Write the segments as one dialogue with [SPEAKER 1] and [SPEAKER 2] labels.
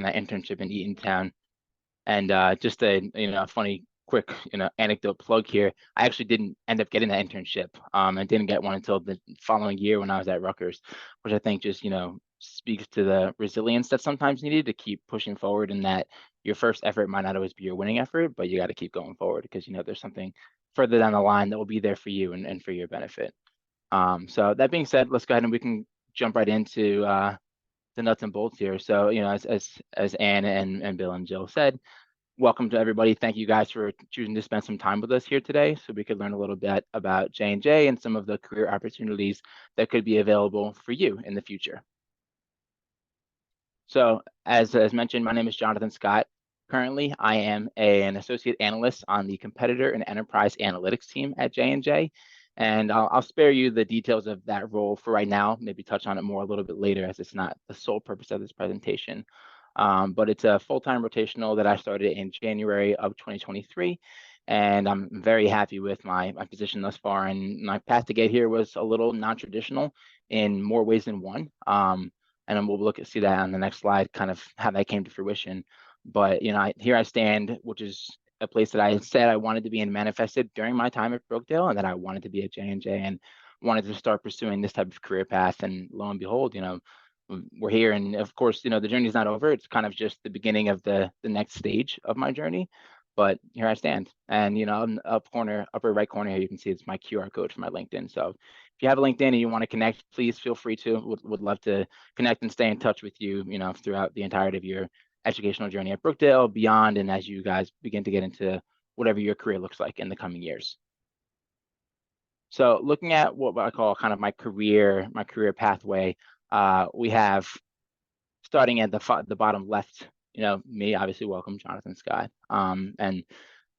[SPEAKER 1] that internship in Eatontown. And just a funny quick anecdote plug here. I actually didn't end up getting that internship, and didn't get one until the following year when I was at Rutgers, which I think just speaks to the resilience that's sometimes needed to keep pushing forward, and that your first effort might not always be your winning effort, but you got to keep going forward because there's something further down the line that will be there for you and for your benefit. So that being said, let's go ahead and we can jump right into the nuts and bolts here. So, as Anne and Bill and Jill said, welcome to everybody. Thank you guys for choosing to spend some time with us here today so we could learn a little bit about J&J and some of the career opportunities that could be available for you in the future. So as mentioned, my name is Jonathan Scott. Currently, I am an associate analyst on the competitor and enterprise analytics team at J&J. And I'll spare you the details of that role for right now, maybe touch on it more a little bit later as it's not the sole purpose of this presentation. But it's a full-time rotational that I started in January of 2023. And I'm very happy with my position thus far. And my path to get here was a little non-traditional in more ways than one. And then we'll see that on the next slide, kind of how that came to fruition. But here I stand, which is a place that I said I wanted to be and manifested during my time at Brookdale, and that I wanted to be at J&J and wanted to start pursuing this type of career path. And lo and behold, we're here. And of course, the journey's not over. It's kind of just the beginning of the next stage of my journey. But here I stand. And in the upper right corner here, you can see it's my QR code for my LinkedIn. So if you have a LinkedIn and you want to connect, please feel free to. Would love to connect and stay in touch with you, throughout the entirety of your educational journey at Brookdale, beyond, and as you guys begin to get into whatever your career looks like in the coming years. So looking at what I call kind of my career pathway, we have, starting at the bottom left, me, obviously, welcome, Jonathan Scott. And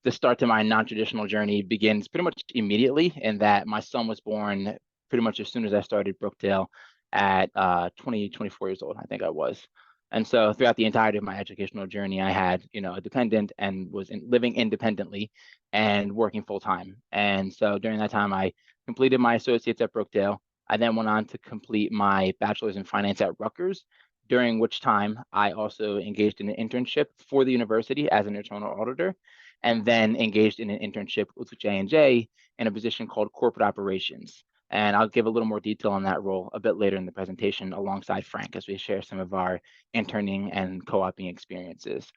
[SPEAKER 1] the start to my non-traditional journey begins pretty much immediately, in that my son was born pretty much as soon as I started Brookdale at 24 years old, I think I was. And so throughout the entirety of my educational journey, I had, a dependent and was living independently and working full time. And so during that time, I completed my associates at Brookdale. I then went on to complete my bachelor's in finance at Rutgers, during which time I also engaged in an internship for the university as an internal auditor, and then engaged in an internship with J&J in a position called corporate operations. And I'll give a little more detail on that role a bit later in the presentation alongside Frank as we share some of our interning and co-oping experiences.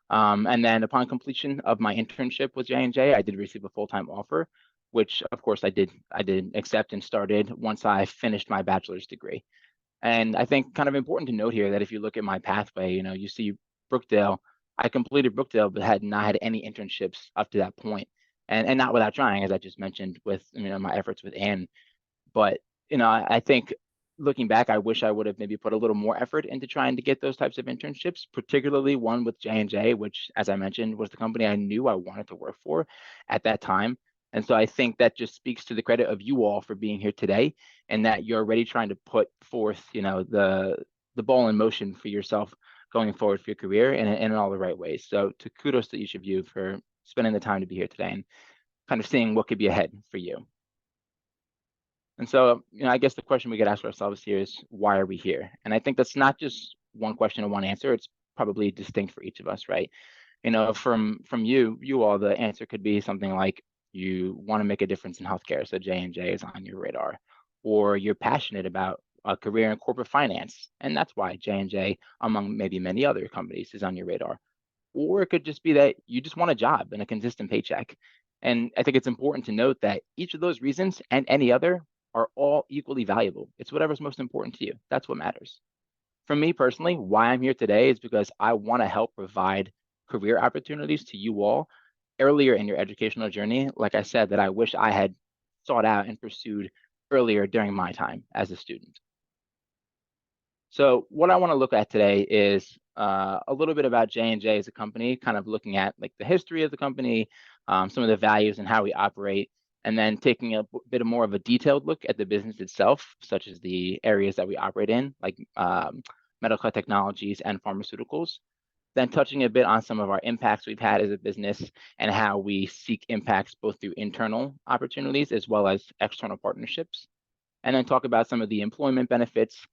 [SPEAKER 1] And then upon completion of my internship with J&J, I did receive a full-time offer, which of course I did accept and started once I finished my bachelor's degree. And I think kind of important to note here that if you look at my pathway, you see Brookdale, I completed Brookdale, but had not had any internships up to that point. And not without trying, as I just mentioned with my efforts with Anne. But I think looking back, I wish I would have maybe put a little more effort into trying to get those types of internships, particularly one with J&J, which, as I mentioned, was the company I knew I wanted to work for at that time. And so I think that just speaks to the credit of you all for being here today, and that you're already trying to put forth, the ball in motion for yourself going forward for your career in all the right ways. So to kudos to each of you for spending the time to be here today and kind of seeing what could be ahead for you. And so, I guess the question we could ask ourselves here is, why are we here? And I think that's not just one question and one answer. It's probably distinct for each of us, right? From you all, the answer could be something like, you want to make a difference in healthcare, so J&J is on your radar. Or you're passionate about a career in corporate finance, and that's why J&J, among maybe many other companies, is on your radar. Or it could just be that you just want a job and a consistent paycheck. And I think it's important to note that each of those reasons and any other are all equally valuable. It's whatever's most important to you. That's what matters. For me personally, why I'm here today is because I want to help provide career opportunities to you all earlier in your educational journey, like I said, that I wish I had sought out and pursued earlier during my time as a student. So what I want to look at today is a little bit about J&J as a company, kind of looking at like the history of the company, some of the values and how we operate, and then taking a bit more of a detailed look at the business itself, such as the areas that we operate in, like medical technologies and pharmaceuticals. Then touching a bit on some of our impacts we've had as a business and how we seek impacts both through internal opportunities as well as external partnerships. And then talk about some of the employment benefits,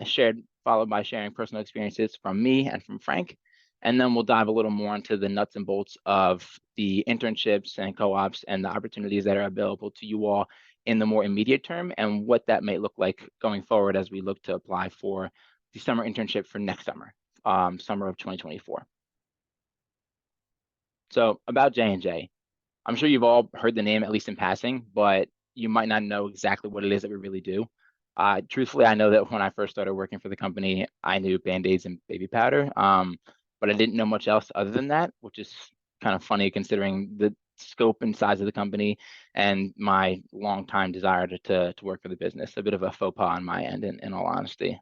[SPEAKER 1] shared followed by sharing personal experiences from me and from Frank. And then we'll dive a little more into the nuts and bolts of the internships and co-ops and the opportunities that are available to you all in the more immediate term and what that may look like going forward as we look to apply for the summer internship for next summer, summer of 2024. So about J&J, I'm sure you've all heard the name at least in passing, but you might not know exactly what it is that we really do. Truthfully, I know that when I first started working for the company, I knew Band-Aids and baby powder, but I didn't know much else other than that, which is kind of funny considering the scope and size of the company and my long time desire to work for the business. A bit of a faux pas on my end, in all honesty.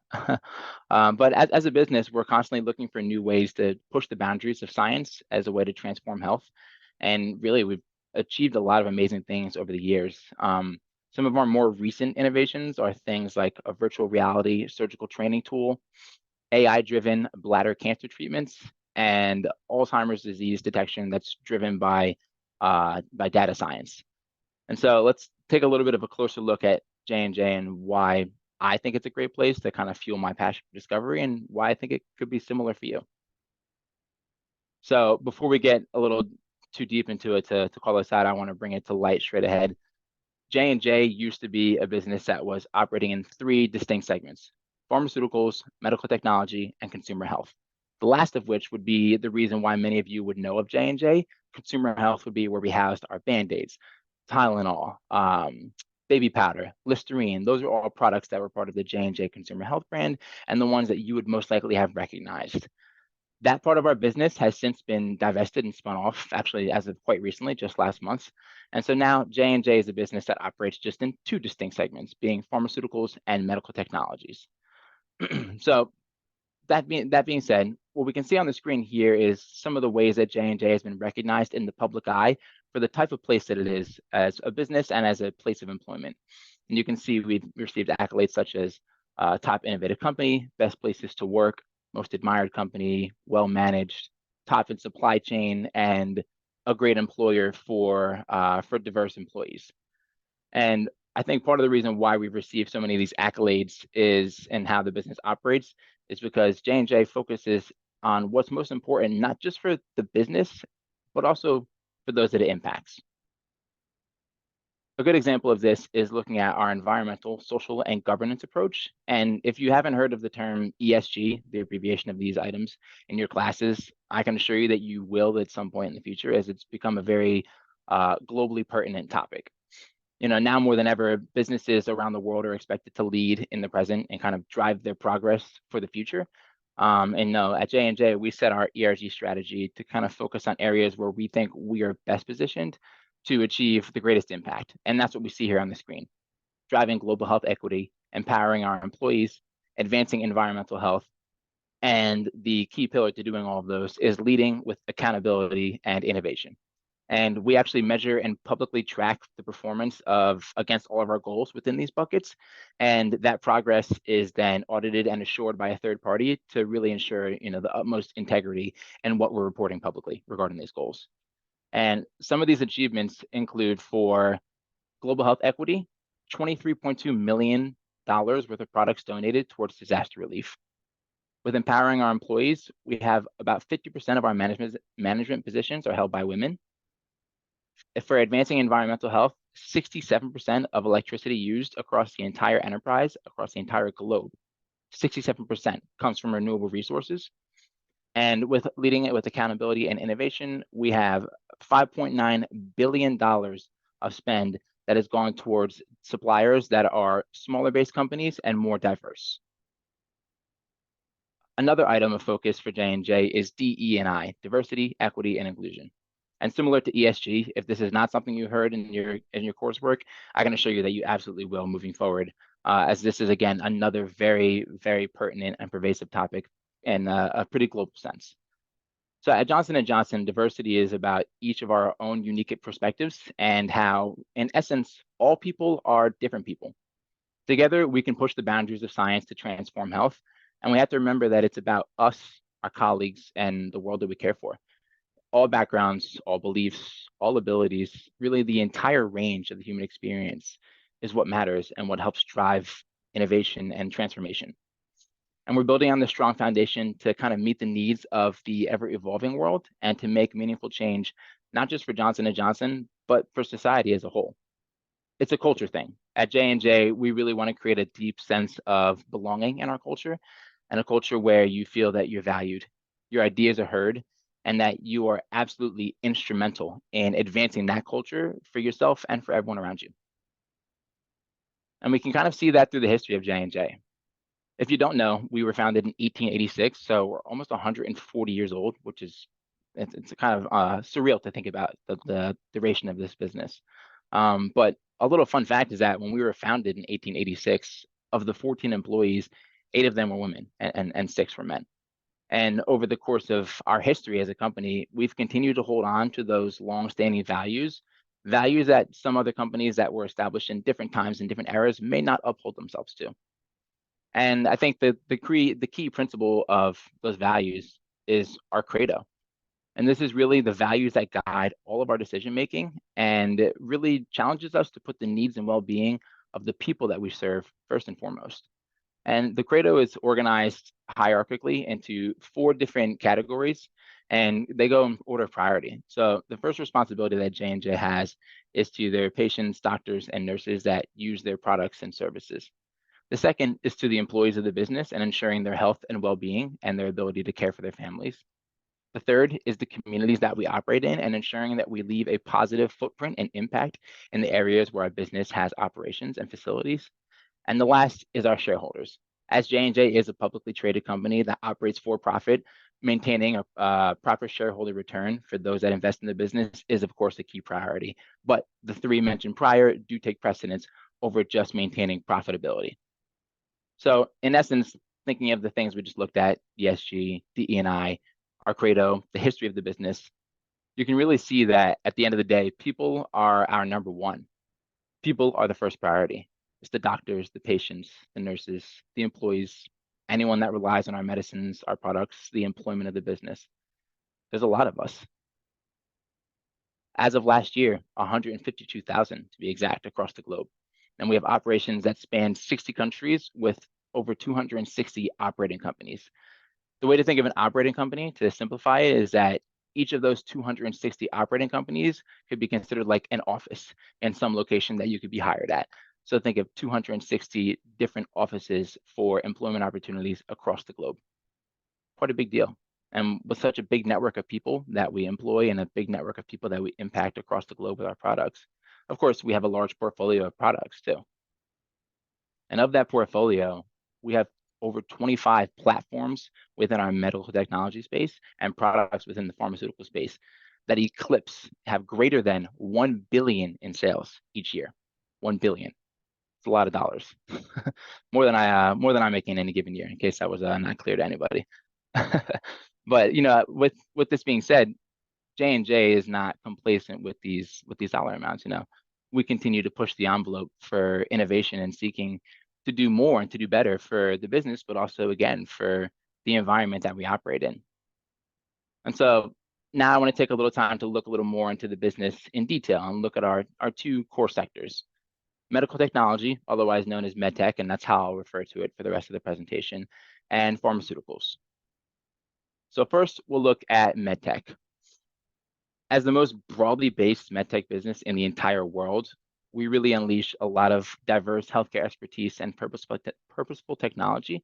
[SPEAKER 1] But as a business, we're constantly looking for new ways to push the boundaries of science as a way to transform health. And really, we've achieved a lot of amazing things over the years. Some of our more recent innovations are things like a virtual reality surgical training tool, AI-driven bladder cancer treatments, and Alzheimer's disease detection that's driven by data science. And so let's take a little bit of a closer look at J&J and why I think it's a great place to kind of fuel my passion for discovery and why I think it could be similar for you. So before we get a little too deep into it to call this out, I want to bring it to light straight ahead. J&J used to be a business that was operating in three distinct segments: pharmaceuticals, medical technology, and consumer health. The last of which would be the reason why many of you would know of J&J. Consumer health would be where we housed our Band-Aids, Tylenol, baby powder, Listerine. Those are all products that were part of the J&J consumer health brand and the ones that you would most likely have recognized. That part of our business has since been divested and spun off, actually, as of quite recently, just last month. And so now J&J is a business that operates just in two distinct segments, being pharmaceuticals and medical technologies. So that being said, what we can see on the screen here is some of the ways that J&J has been recognized in the public eye for the type of place that it is as a business and as a place of employment. And you can see we've received accolades such as top innovative company, best places to work, most admired company, well managed, top in supply chain, and a great employer for diverse employees. And I think part of the reason why we've received so many of these accolades is and how the business operates is because J&J focuses on what's most important, not just for the business, but also for those that it impacts. A good example of this is looking at our environmental, social, and governance approach. And if you haven't heard of the term ESG, the abbreviation of these items in your classes, I can assure you that you will at some point in the future, as it's become a very globally pertinent topic. Now more than ever, businesses around the world are expected to lead in the present and kind of drive their progress for the future. And no, at J&J, we set our ERG strategy to kind of focus on areas where we think we are best positioned to achieve the greatest impact. And that's what we see here on the screen: driving global health equity, empowering our employees, advancing environmental health. And the key pillar to doing all of those is leading with accountability and innovation. And we actually measure and publicly track the performance against all of our goals within these buckets. And that progress is then audited and assured by a third party to really ensure, the utmost integrity in what we're reporting publicly regarding these goals. And some of these achievements include, for global health equity, $23.2 million worth of products donated towards disaster relief. With empowering our employees, we have about 50% of our management positions are held by women. For advancing environmental health, 67% of electricity used across the entire enterprise, across the entire globe, 67% comes from renewable resources. And with leading it with accountability and innovation, we have $5.9 billion of spend that has gone towards suppliers that are smaller based companies and more diverse. Another item of focus for J&J is DE&I, diversity, equity, and inclusion. And similar to ESG, if this is not something you heard in your coursework, I can assure you that you absolutely will moving forward, as this is, again, another very, very pertinent and pervasive topic in a pretty global sense. So at Johnson & Johnson, diversity is about each of our own unique perspectives and how, in essence, all people are different people. Together, we can push the boundaries of science to transform health. And we have to remember that it's about us, our colleagues, and the world that we care for. All backgrounds, all beliefs, all abilities, really the entire range of the human experience is what matters and what helps drive innovation and transformation. And we're building on this strong foundation to kind of meet the needs of the ever-evolving world and to make meaningful change, not just for Johnson & Johnson, but for society as a whole. It's a culture thing. At J&J, we really want to create a deep sense of belonging in our culture, and a culture where you feel that you're valued, your ideas are heard, and that you are absolutely instrumental in advancing that culture for yourself and for everyone around you. And we can kind of see that through the history of J&J. If you don't know, we were founded in 1886, so we're almost 140 years old, which is it's kind of surreal to think about the duration of this business. But a little fun fact is that when we were founded in 1886, of the 14 employees, 8 of them were women and 6 were men. And over the course of our history as a company, we've continued to hold on to those long-standing values, values that some other companies that were established in different times and different eras may not uphold themselves to. And I think that the key principle of those values is our credo. And this is really the values that guide all of our decision making, and it really challenges us to put the needs and well-being of the people that we serve first and foremost. And the credo is organized hierarchically into 4 different categories, and they go in order of priority. So the first responsibility that J&J has is to their patients, doctors, and nurses that use their products and services. The second is to the employees of the business and ensuring their health and well-being and their ability to care for their families. The third is the communities that we operate in and ensuring that we leave a positive footprint and impact in the areas where our business has operations and facilities. And the last is our shareholders. As J&J is a publicly traded company that operates for profit, maintaining a proper shareholder return for those that invest in the business is, of course, a key priority. But the 3 mentioned prior do take precedence over just maintaining profitability. So in essence, thinking of the things we just looked at, ESG, DE&I, our credo, the history of the business, you can really see that at the end of the day, people are our number one. People are the first priority. It's the doctors, the patients, the nurses, the employees, anyone that relies on our medicines, our products, the employment of the business. There's a lot of us. As of last year, 152,000 to be exact across the globe. And we have operations that span 60 countries with over 260 operating companies. The way to think of an operating company, to simplify it, is that each of those 260 operating companies could be considered like an office in some location that you could be hired at. So think of 260 different offices for employment opportunities across the globe. Quite a big deal. And with such a big network of people that we employ and a big network of people that we impact across the globe with our products, of course, we have a large portfolio of products too. And of that portfolio, we have over 25 platforms within our medical technology space and products within the pharmaceutical space that have greater than 1 billion in sales each year. 1 billion. It's a lot of dollars. more than I make in any given year, in case that was not clear to anybody. But with this being said, J&J is not complacent with these dollar amounts. We continue to push the envelope for innovation and seeking to do more and to do better for the business, but also again for the environment that we operate in. And so now I want to take a little time to look a little more into the business in detail and look at our 2 core sectors. Medical technology, otherwise known as medtech, and that's how I'll refer to it for the rest of the presentation, and pharmaceuticals. So first, we'll look at medtech. As the most broadly based medtech business in the entire world, we really unleash a lot of diverse healthcare expertise and purposeful technology.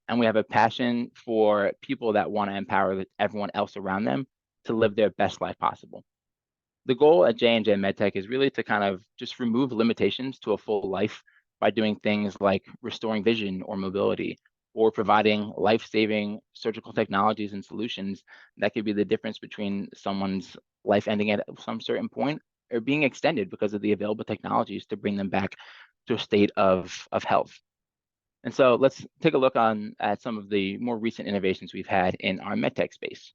[SPEAKER 1] And we have a passion for people that want to empower everyone else around them to live their best life possible. The goal at J&J MedTech is really to kind of just remove limitations to a full life by doing things like restoring vision or mobility, or providing life-saving surgical technologies and solutions that could be the difference between someone's life ending at some certain point or being extended because of the available technologies to bring them back to a state of health. And so let's take a look at some of the more recent innovations we've had in our medtech space.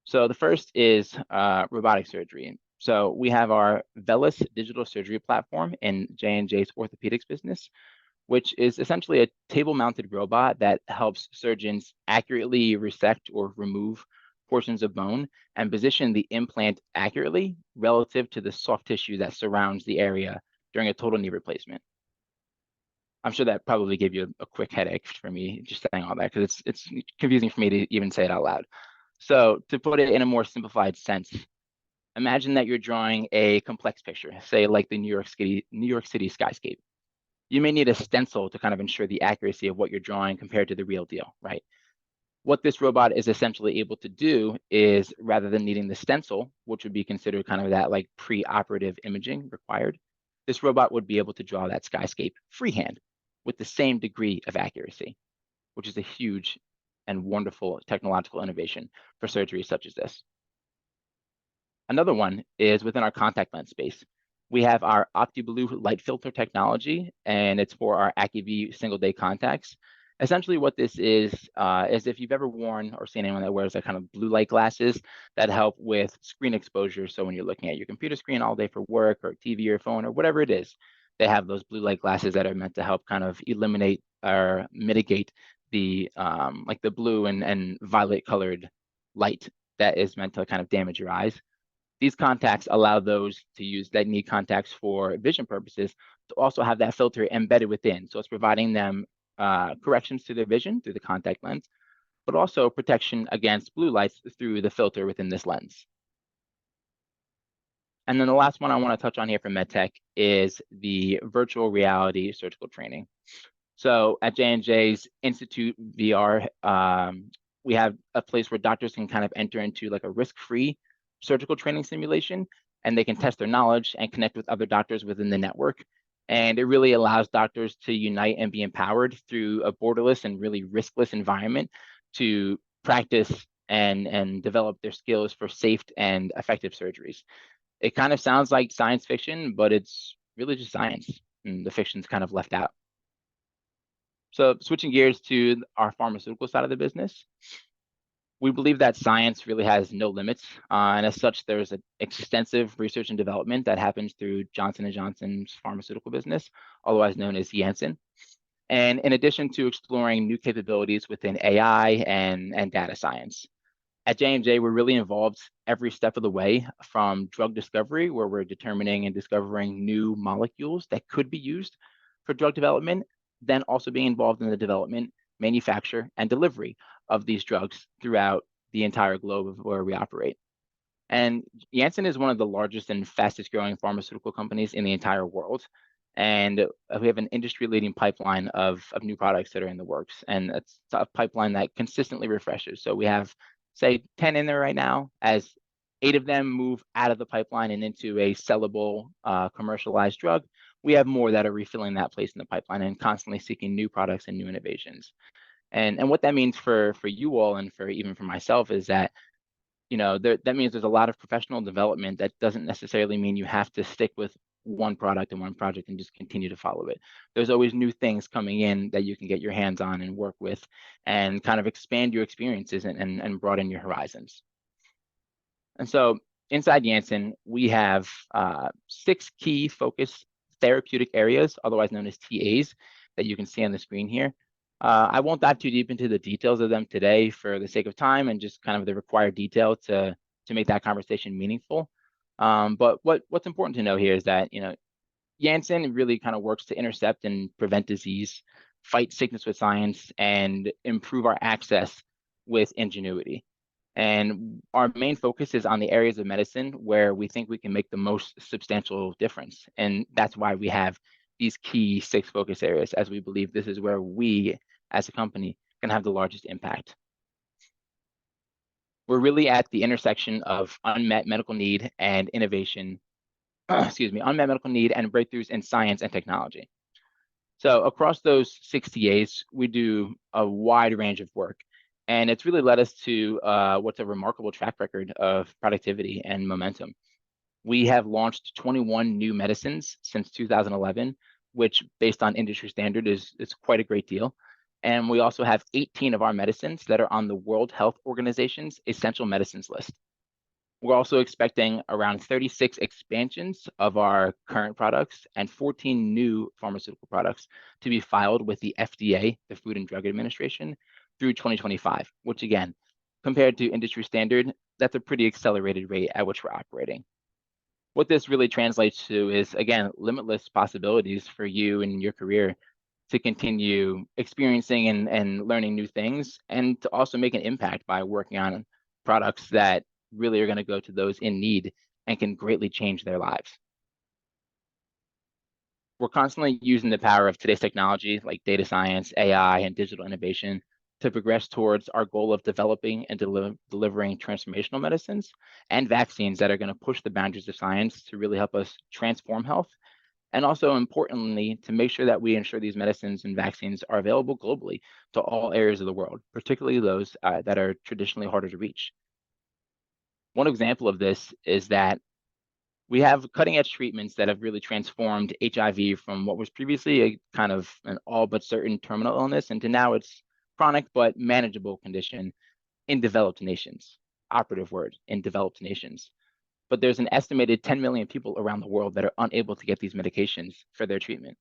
[SPEAKER 1] So the first is robotic surgery. So we have our VELYS digital surgery platform in J&J's orthopedics business, which is essentially a table-mounted robot that helps surgeons accurately resect or remove portions of bone and position the implant accurately relative to the soft tissue that surrounds the area during a total knee replacement. I'm sure that probably gave you a quick headache for me just saying all that because it's confusing for me to even say it out loud. So to put it in a more simplified sense, imagine that you're drawing a complex picture, say like the New York City skyscape. You may need a stencil to kind of ensure the accuracy of what you're drawing compared to the real deal, right? What this robot is essentially able to do is rather than needing the stencil, which would be considered kind of that like pre-operative imaging required, this robot would be able to draw that skyscape freehand with the same degree of accuracy, which is a huge and wonderful technological innovation for surgery such as this. Another one is within our contact lens space. We have our OptiBlue light filter technology, and it's for our AccuView single day contacts. Essentially, what this is if you've ever worn or seen anyone that wears that kind of blue light glasses that help with screen exposure. So when you're looking at your computer screen all day for work or TV or phone or whatever it is, they have those blue light glasses that are meant to help kind of eliminate or mitigate the like the blue and violet colored light that is meant to kind of damage your eyes. These contacts allow those to use that need contacts for vision purposes to also have that filter embedded within. So it's providing them corrections to their vision through the contact lens, but also protection against blue lights through the filter within this lens. And then the last one I want to touch on here for MedTech is the virtual reality surgical training. So at J&J's Institute VR, we have a place where doctors can kind of enter into like a risk-free surgical training simulation, and they can test their knowledge and connect with other doctors within the network. And it really allows doctors to unite and be empowered through a borderless and really riskless environment to practice and develop their skills for safe and effective surgeries. It kind of sounds like science fiction, but it's really just science, and the fiction's kind of left out. So switching gears to our pharmaceutical side of the business, we believe that science really has no limits, and as such, there's an extensive research and development that happens through Johnson & Johnson's pharmaceutical business, otherwise known as Janssen. And in addition to exploring new capabilities within AI and data science, at J&J, we're really involved every step of the way from drug discovery, where we're determining and discovering new molecules that could be used for drug development, then also being involved in the development, manufacture, and delivery of these drugs throughout the entire globe of where we operate. And Janssen is one of the largest and fastest growing pharmaceutical companies in the entire world. And we have an industry leading pipeline of new products that are in the works. And it's a pipeline that consistently refreshes. So we have, say, 10 in there right now, as 8 of them move out of the pipeline and into a sellable commercialized drug. We have more that are refilling that place in the pipeline and constantly seeking new products and new innovations. And what that means for you all and for even for myself is that that means there's a lot of professional development that doesn't necessarily mean you have to stick with one product and one project and just continue to follow it. There's always new things coming in that you can get your hands on and work with and kind of expand your experiences and broaden your horizons. And so inside Janssen, we have 6 key focus therapeutic areas, otherwise known as TAs, that you can see on the screen here. I won't dive too deep into the details of them today for the sake of time and just kind of the required detail to make that conversation meaningful. But what's important to know here is that Janssen really kind of works to intercept and prevent disease, fight sickness with science, and improve our access with ingenuity. And our main focus is on the areas of medicine where we think we can make the most substantial difference. And that's why we have these key 6 focus areas, as we believe this is where we as a company can have the largest impact. We're really at the intersection of unmet medical need and innovation, unmet medical need and breakthroughs in science and technology. So across those 6 TAs, we do a wide range of work. And it's really led us to what's a remarkable track record of productivity and momentum. We have launched 21 new medicines since 2011, which based on industry standard is quite a great deal. And we also have 18 of our medicines that are on the World Health Organization's essential medicines list. We're also expecting around 36 expansions of our current products and 14 new pharmaceutical products to be filed with the FDA, the Food and Drug Administration, through 2025, which again, compared to industry standard, that's a pretty accelerated rate at which we're operating. What this really translates to is, again, limitless possibilities for you and your career. to continue experiencing and learning new things, and to also make an impact by working on products that really are going to go to those in need and can greatly change their lives. We're constantly using the power of today's technology like data science, AI, and digital innovation to progress towards our goal of developing and delivering transformational medicines and vaccines that are going to push the boundaries of science to really help us transform health. And also importantly, to make sure that we ensure these medicines and vaccines are available globally to all areas of the world, particularly those that are traditionally harder to reach. One example of this is that we have cutting edge treatments that have really transformed HIV from what was previously a kind of an all but certain terminal illness into now it's chronic but manageable condition in developed nations. Operative word, in developed nations. But there's an estimated 10 million people around the world that are unable to get these medications for their treatment.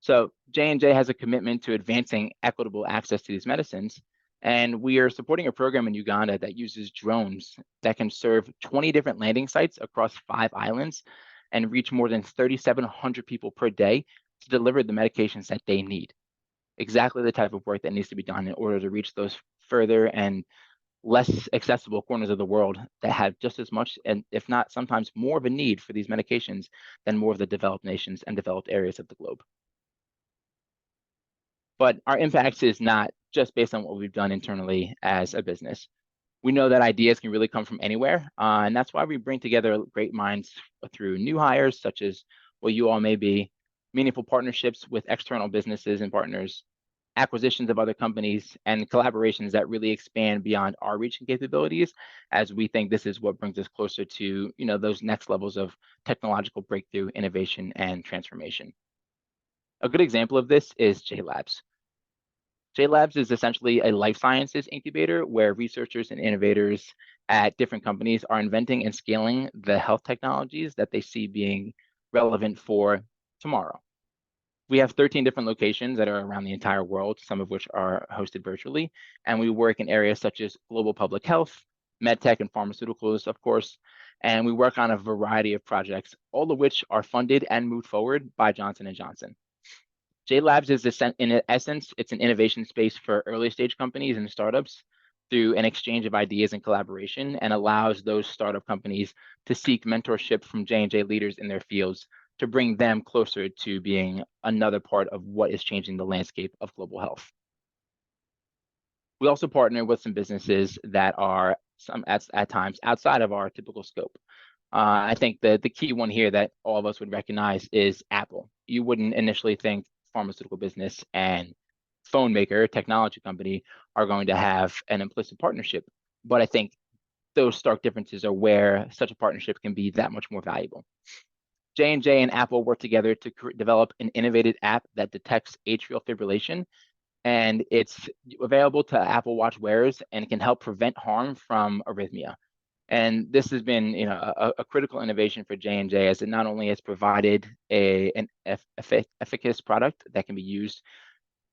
[SPEAKER 1] So J&J has a commitment to advancing equitable access to these medicines. And we are supporting a program in Uganda that uses drones that can serve 20 different landing sites across 5 islands and reach more than 3,700 people per day to deliver the medications that they need. Exactly the type of work that needs to be done in order to reach those further and less accessible corners of the world that have just as much, and if not sometimes more of a need for these medications than more of the developed nations and developed areas of the globe. But our impact is not just based on what we've done internally as a business. We know that ideas can really come from anywhere, and that's why we bring together great minds through new hires, such as what you all may be, meaningful partnerships with external businesses and partners, acquisitions of other companies, and collaborations that really expand beyond our reach and capabilities, as we think this is what brings us closer to those next levels of technological breakthrough, innovation, and transformation. A good example of this is JLabs. JLabs is essentially a life sciences incubator where researchers and innovators at different companies are inventing and scaling the health technologies that they see being relevant for tomorrow. We have 13 different locations that are around the entire world, some of which are hosted virtually. And we work in areas such as global public health, medtech, and pharmaceuticals, of course. And we work on a variety of projects, all of which are funded and moved forward by Johnson & Johnson. JLabs is, in essence, it's an innovation space for early stage companies and startups through an exchange of ideas and collaboration, and allows those startup companies to seek mentorship from J&J leaders in their fields to bring them closer to being another part of what is changing the landscape of global health. We also partner with some businesses that are at times outside of our typical scope. I think the key one here that all of us would recognize is Apple. You wouldn't initially think pharmaceutical business and phone maker, technology company, are going to have an implicit partnership. But I think those stark differences are where such a partnership can be that much more valuable. J&J and Apple work together to develop an innovative app that detects atrial fibrillation, and it's available to Apple Watch wearers and can help prevent harm from arrhythmia. And this has been, a critical innovation for J&J, as it not only has provided an efficacious product that can be used,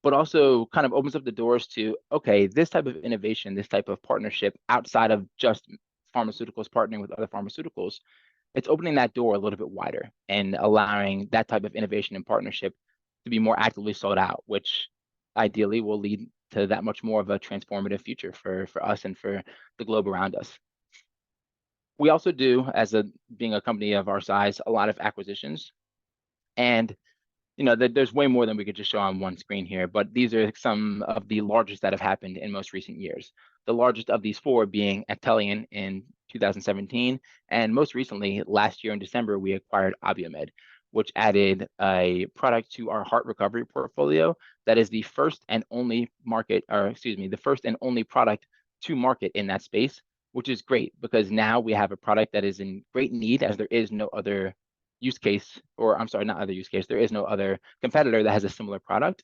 [SPEAKER 1] but also kind of opens up the doors to, okay, this type of innovation, this type of partnership outside of just pharmaceuticals partnering with other pharmaceuticals, it's opening that door a little bit wider and allowing that type of innovation and partnership to be more actively sought out, which ideally will lead to that much more of a transformative future for us and for the globe around us. We also do, being a company of our size, a lot of acquisitions. And there's way more than we could just show on one screen here, but these are some of the largest that have happened in most recent years. The largest of these 4 being Actelion in 2017, and most recently, last year in December, we acquired Abiomed, which added a product to our heart recovery portfolio that is the first and only the first and only product to market in that space, which is great because now we have a product that is in great need, as there is no other use case, or I'm sorry, not other use case, there is no other competitor that has a similar product.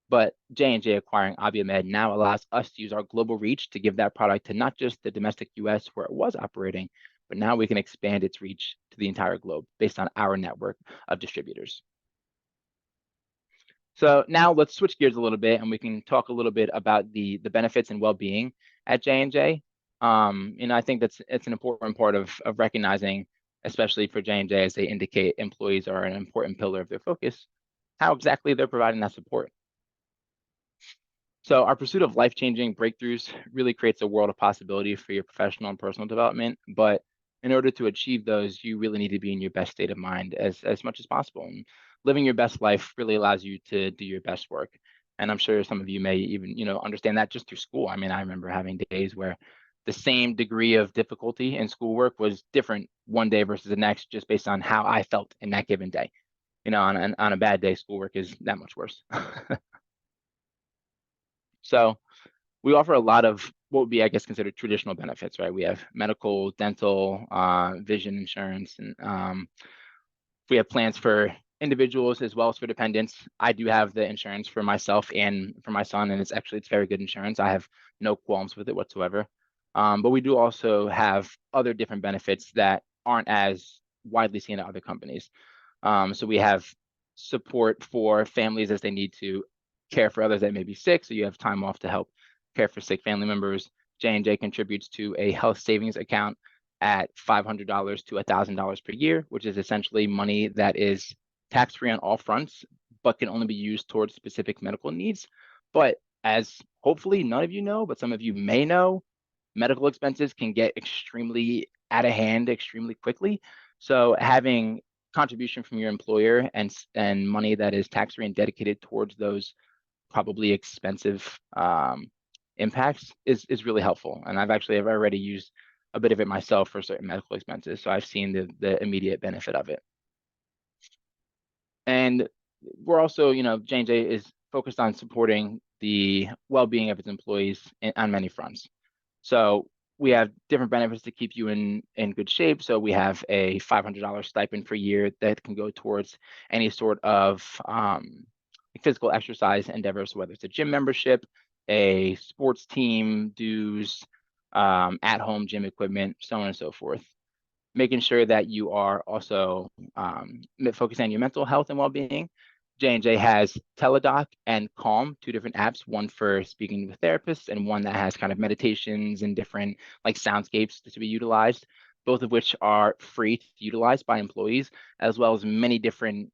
[SPEAKER 1] But J&J acquiring Abiomed now allows us to use our global reach to give that product to not just the domestic US where it was operating, but now we can expand its reach to the entire globe based on our network of distributors. So now let's switch gears a little bit and we can talk a little bit about the benefits and well-being at J&J. I think it's an important part of recognizing, especially for J&J, as they indicate employees are an important pillar of their focus. how exactly they're providing that support. So our pursuit of life-changing breakthroughs really creates a world of possibility for your professional and personal development. But in order to achieve those, you really need to be in your best state of mind as much as possible. And living your best life really allows you to do your best work. And I'm sure some of you may even, understand that just through school. I mean, I remember having days where the same degree of difficulty in schoolwork was different one day versus the next, just based on how I felt in that given day. On a bad day, schoolwork is that much worse. So we offer a lot of what would be, I guess, considered traditional benefits, right? We have medical, dental, vision insurance, and we have plans for individuals as well as for dependents. I do have the insurance for myself and for my son, and it's very good insurance. I have no qualms with it whatsoever. But we do also have other different benefits that aren't as widely seen at other companies. So we have support for families as they need to care for others that may be sick. So you have time off to help care for sick family members. J&J contributes to a health savings account at $500 to $1,000 per year, which is essentially money that is tax-free on all fronts, but can only be used towards specific medical needs. But as hopefully none of you know, but some of you may know, medical expenses can get extremely out of hand extremely quickly. So having contribution from your employer and money that is tax-free and dedicated towards those probably expensive impacts is really helpful. And I've already used a bit of it myself for certain medical expenses. So I've seen the immediate benefit of it. And we're also, J&J is focused on supporting the well-being of its employees on many fronts. So we have different benefits to keep you in good shape. So we have a $500 stipend per year that can go towards any sort of physical exercise endeavors, whether it's a gym membership, a sports team, dues, at-home gym equipment, so on and so forth. Making sure that you are also focusing on your mental health and well-being. J&J has Teledoc and Calm, two different apps, one for speaking with therapists and one that has kind of meditations and different like soundscapes to be utilized, both of which are free to utilize by employees, as well as many different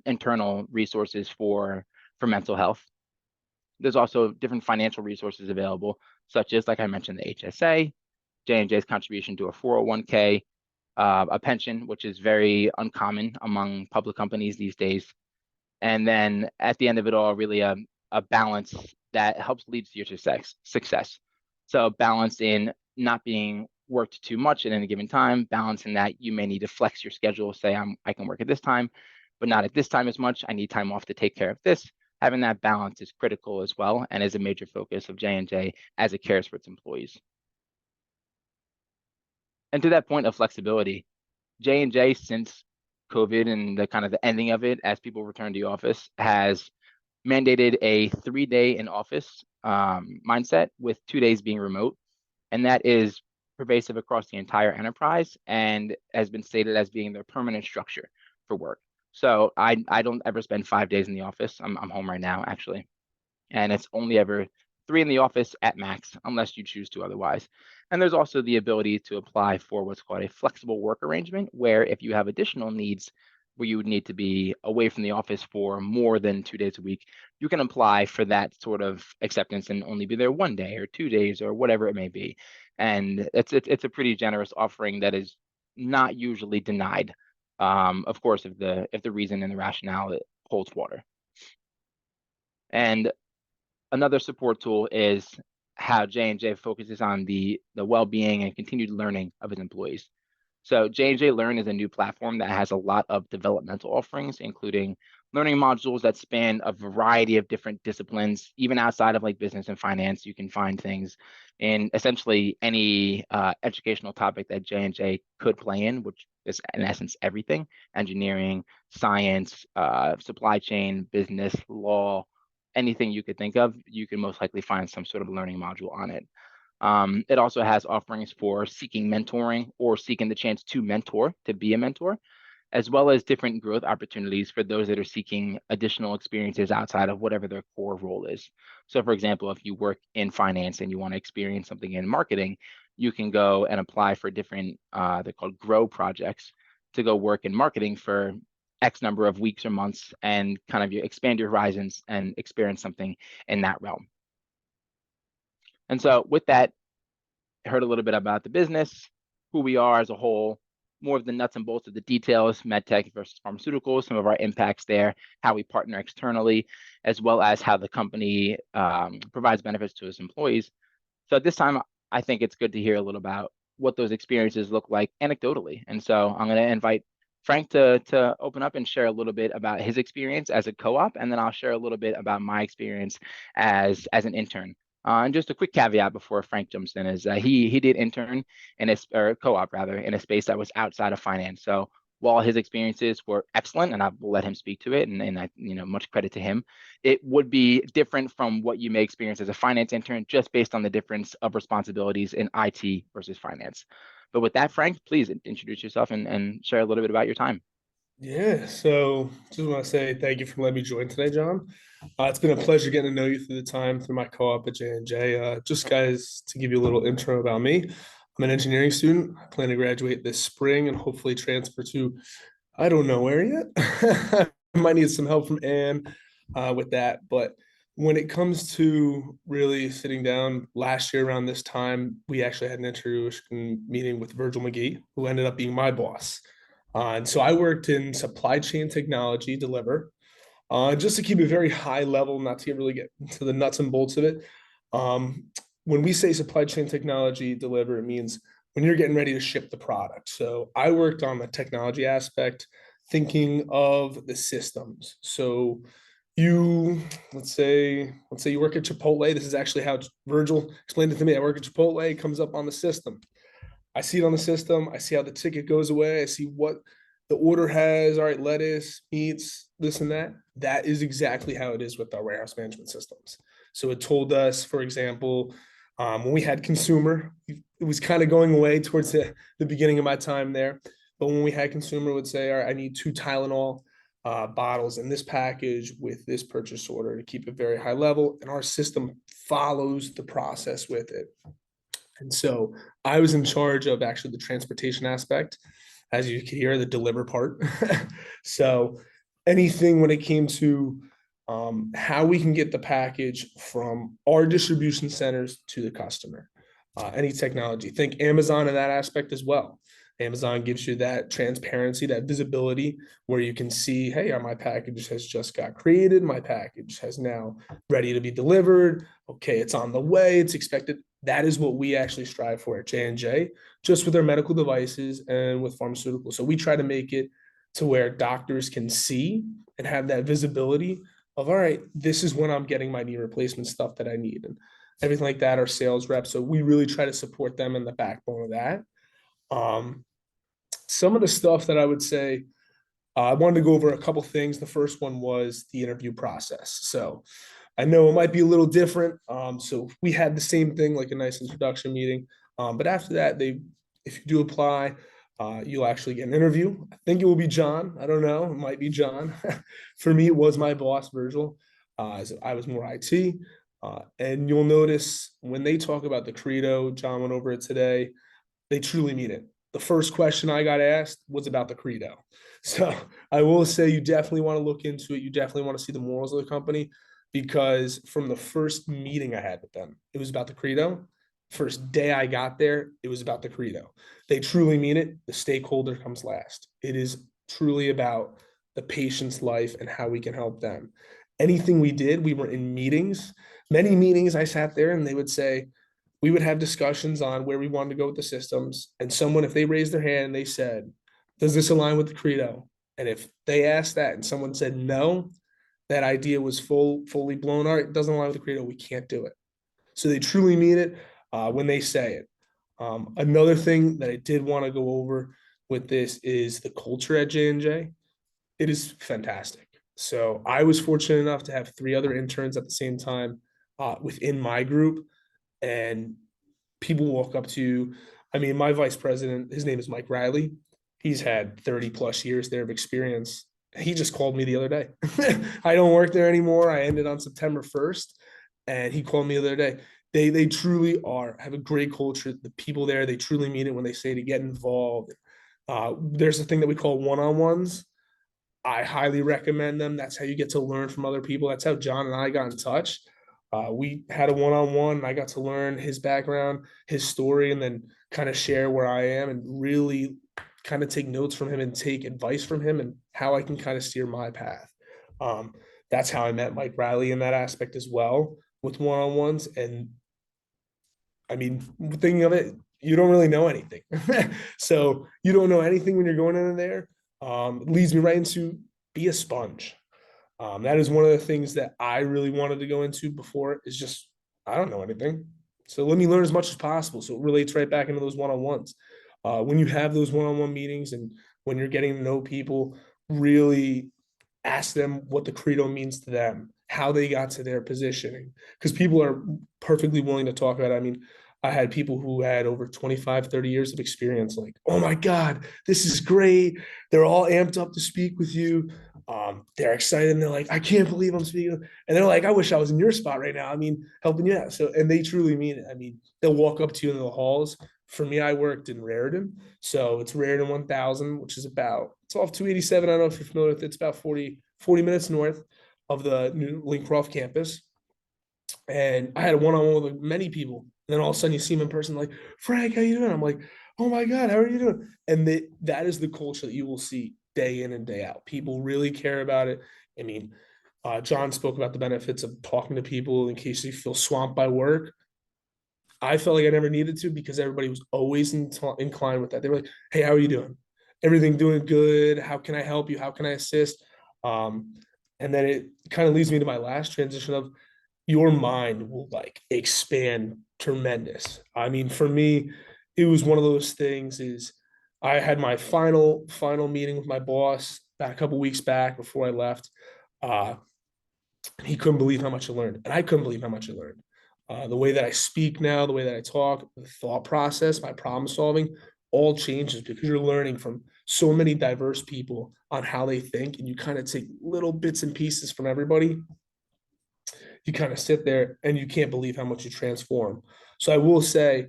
[SPEAKER 1] internal resources for mental health. There's also different financial resources available, such as, like I mentioned, the HSA, J&J's contribution to a 401k, a pension, which is very uncommon among public companies these days. And then at the end of it all, really a balance that helps lead to your success. So balance in not being worked too much at any given time, balance in that you may need to flex your schedule, say I can work at this time, but not at this time as much. I need time off to take care of this. Having that balance is critical as well and is a major focus of J&J as it cares for its employees. And to that point of flexibility, J&J, since COVID and the kind of the ending of it as people return to the office, has mandated a 3-day in office mindset with 2 days being remote. And that is pervasive across the entire enterprise and has been stated as being their permanent structure for work. So I don't ever spend 5 days in the office. I'm home right now, actually. And it's only ever 3 in the office at max, unless you choose to otherwise. And there's also the ability to apply for what's called a flexible work arrangement, where if you have additional needs where you would need to be away from the office for more than 2 days a week, you can apply for that sort of acceptance and only be there 1 day or 2 days or whatever it may be. And it's a pretty generous offering that is not usually denied, of course, if the reason and the rationale holds water. And another support tool is how J&J focuses on the well-being and continued learning of its employees. So J&J Learn is a new platform that has a lot of developmental offerings, including learning modules that span a variety of different disciplines. Even outside of like business and finance, you can find things in essentially any educational topic that J&J could play in, which is in essence everything: engineering, science, supply chain, business, law, anything you could think of, you can most likely find some sort of learning module on it. It also has offerings for seeking mentoring or seeking the chance to mentor, to be a mentor, as well as different growth opportunities for those that are seeking additional experiences outside of whatever their core role is. So for example, if you work in finance and you want to experience something in marketing, you can go and apply for different, they're called grow projects, to go work in marketing for X number of weeks or months and kind of expand your horizons and experience something in that realm. And so with that, I heard a little bit about the business, who we are as a whole, more of the nuts and bolts of the details, medtech versus pharmaceuticals, some of our impacts there, how we partner externally, as well as how the company provides benefits to its employees. So at this time, I think it's good to hear a little about what those experiences look like anecdotally. And so I'm going to invite Frank to open up and share a little bit about his experience as a co-op, and then I'll share a little bit about my experience as an intern. And just a quick caveat before Frank jumps in is he did intern in a or co-op rather in a space that was outside of finance. So while his experiences were excellent, and I will let him speak to it, and I much credit to him, it would be different from what you may experience as a finance intern, just based on the difference of responsibilities in IT versus finance. But with that, Frank, please introduce yourself and share a little bit about your time.
[SPEAKER 2] Yeah, so just want to say thank you for letting me join today, John. It's been a pleasure getting to know you through the time through my co-op at J&J. Just guys, to give you a little intro about me, I'm an engineering student. I plan to graduate this spring and hopefully transfer to I don't know where yet. I might need some help from Anne with that. But when it comes to really sitting down last year around this time, we actually had an introduction meeting with Virgil McGee, who ended up being my boss. And so I worked in supply chain technology deliver. Just to keep it very high level, not to really get into the nuts and bolts of it. Um, when we say supply chain technology deliver, it means when you're getting ready to ship the product. So I worked on the technology aspect, thinking of the systems. So you let's say you work at Chipotle. This is actually how Virgil explained it to me. I work at Chipotle, it comes up on the system. I see it on the system. I see how the ticket goes away. I see what the order has. All right, lettuce, meats, this and that. That is exactly how it is with our warehouse management systems. So it told us, for example, when we had consumer, it was kind of going away towards the beginning of my time there. But when we had consumer, it would say, all right, I need 2 Tylenol bottles in this package with this purchase order to keep it very high level. And our system follows the process with it. And so I was in charge of actually the transportation aspect, as you can hear, the deliver part. So anything when it came to how we can get the package from our distribution centers to the customer, any technology. Think Amazon in that aspect as well. Amazon gives you that transparency, that visibility where you can see, hey, my package has just got created. My package has now ready to be delivered. Okay, it's on the way. It's expected. That is what we actually strive for at J&J, just with our medical devices and with pharmaceuticals. So we try to make it to where doctors can see and have that visibility of, all right, this is when I'm getting my knee replacement stuff that I need and everything like that. Our sales reps. So we really try to support them in the backbone of that. Um, some of the stuff that I would say, I wanted to go over a couple things. The first one was the interview process. So I know it might be a little different. So we had the same thing, like a nice introduction meeting. But after that, if you do apply, you'll actually get an interview. I think it will be John. I don't know. It might be John. For me, it was my boss, Virgil. As I was more IT. And you'll notice when they talk about the credo, John went over it today, they truly mean it. The first question I got asked was about the credo. So I will say you definitely want to look into it. You definitely want to see the morals of the company because from the first meeting I had with them, it was about the credo. First day I got there, it was about the credo. They truly mean it. The stakeholder comes last. It is truly about the patient's life and how we can help them. Anything we did, we were in meetings. Many meetings I sat there and they would say, we would have discussions on where we wanted to go with the systems. And someone, if they raised their hand and they said, does this align with the credo? And if they asked that and someone said no, that idea was fully blown. All right, it doesn't align with the credo. We can't do it. So they truly mean it when they say it. Another thing that I did want to go over with this is the culture at J&J. It is fantastic. So I was fortunate enough to have 3 other interns at the same time within my group and people walk up to you. I mean, my vice president, his name is Mike Riley. He's had 30 plus years there of experience. He just called me the other day. I don't work there anymore. I ended on September 1st, and he called me the other day. They truly have a great culture. The people there, they truly mean it when they say to get involved. There's a thing that we call one-on-ones. I highly recommend them. That's how you get to learn from other people. That's how John and I got in touch. We had a one-on-one, and I got to learn his background, his story, and then kind of share where I am and really kind of take notes from him and take advice from him and how I can kind of steer my path. Um, that's how I met Mike Riley in that aspect as well with one-on-ones. And I mean, thinking of it, you don't really know anything. So you don't know anything when you're going in there. It leads me right into be a sponge. That is one of the things that I really wanted to go into before is just, I don't know anything. So let me learn as much as possible. So it relates right back into those one-on-ones. When you have those one-on-one meetings and when you're getting to know people, really ask them what the credo means to them, how they got to their positioning, because people are perfectly willing to talk about it. I mean, I had people who had over 25, 30 years of experience, like, oh my God, this is great. They're all amped up to speak with you. They're excited and they're like, I can't believe I'm speaking. And they're like, I wish I was in your spot right now. I mean, helping you out. So, and they truly mean it. I mean, they'll walk up to you in the halls. For me, I worked in Raritan. So it's Raritan 1000, which is about, it's off 287. I don't know if you're familiar with it. It's about 40 minutes north of the new Lincroft campus. And I had a one-on-one with many people. And then all of a sudden you see him in person, like, Frank, how you doing? I'm like, oh my God, how are you doing? And that is the culture that you will see day in and day out. People really care about it. I mean, John spoke about the benefits of talking to people in case you feel swamped by work. I felt like I never needed to because everybody was always inclined with that. They were like, hey, how are you doing? Everything doing good? How can I help you? How can I assist? Um, and then it kind of leads me to my last transition of your mind will like expand tremendous. I mean, for me, it was one of those things is I had my final meeting with my boss back a couple weeks back before I left. Uh, he couldn't believe how much I learned, and I couldn't believe how much I learned. The way that I speak now, the way that I talk, the thought process, my problem solving, all changes because you're learning from so many diverse people on how they think, and you kind of take little bits and pieces from everybody. You kind of sit there and you can't believe how much you transform. So I will say,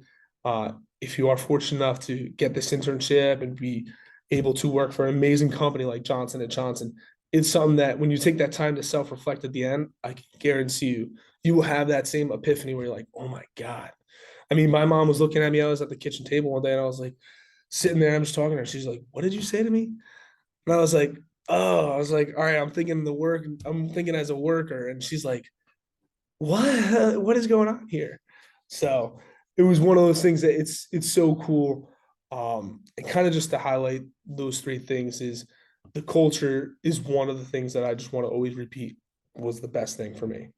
[SPEAKER 2] if you are fortunate enough to get this internship and be able to work for an amazing company like Johnson and Johnson, it's something that when you take that time to self-reflect at the end, I can guarantee you will have that same epiphany where you're like, oh my God. I mean, my mom was looking at me. I was at the kitchen table one day and I was like sitting there, I'm just talking to her. She's like, what did you say to me? And I was like, oh, I was like, all right, I'm thinking as a worker. And she's like, what is going on here? So it was one of those things that it's so cool. And kind of just to highlight those three things is the culture is one of the things that I just want to always repeat was the best thing for me.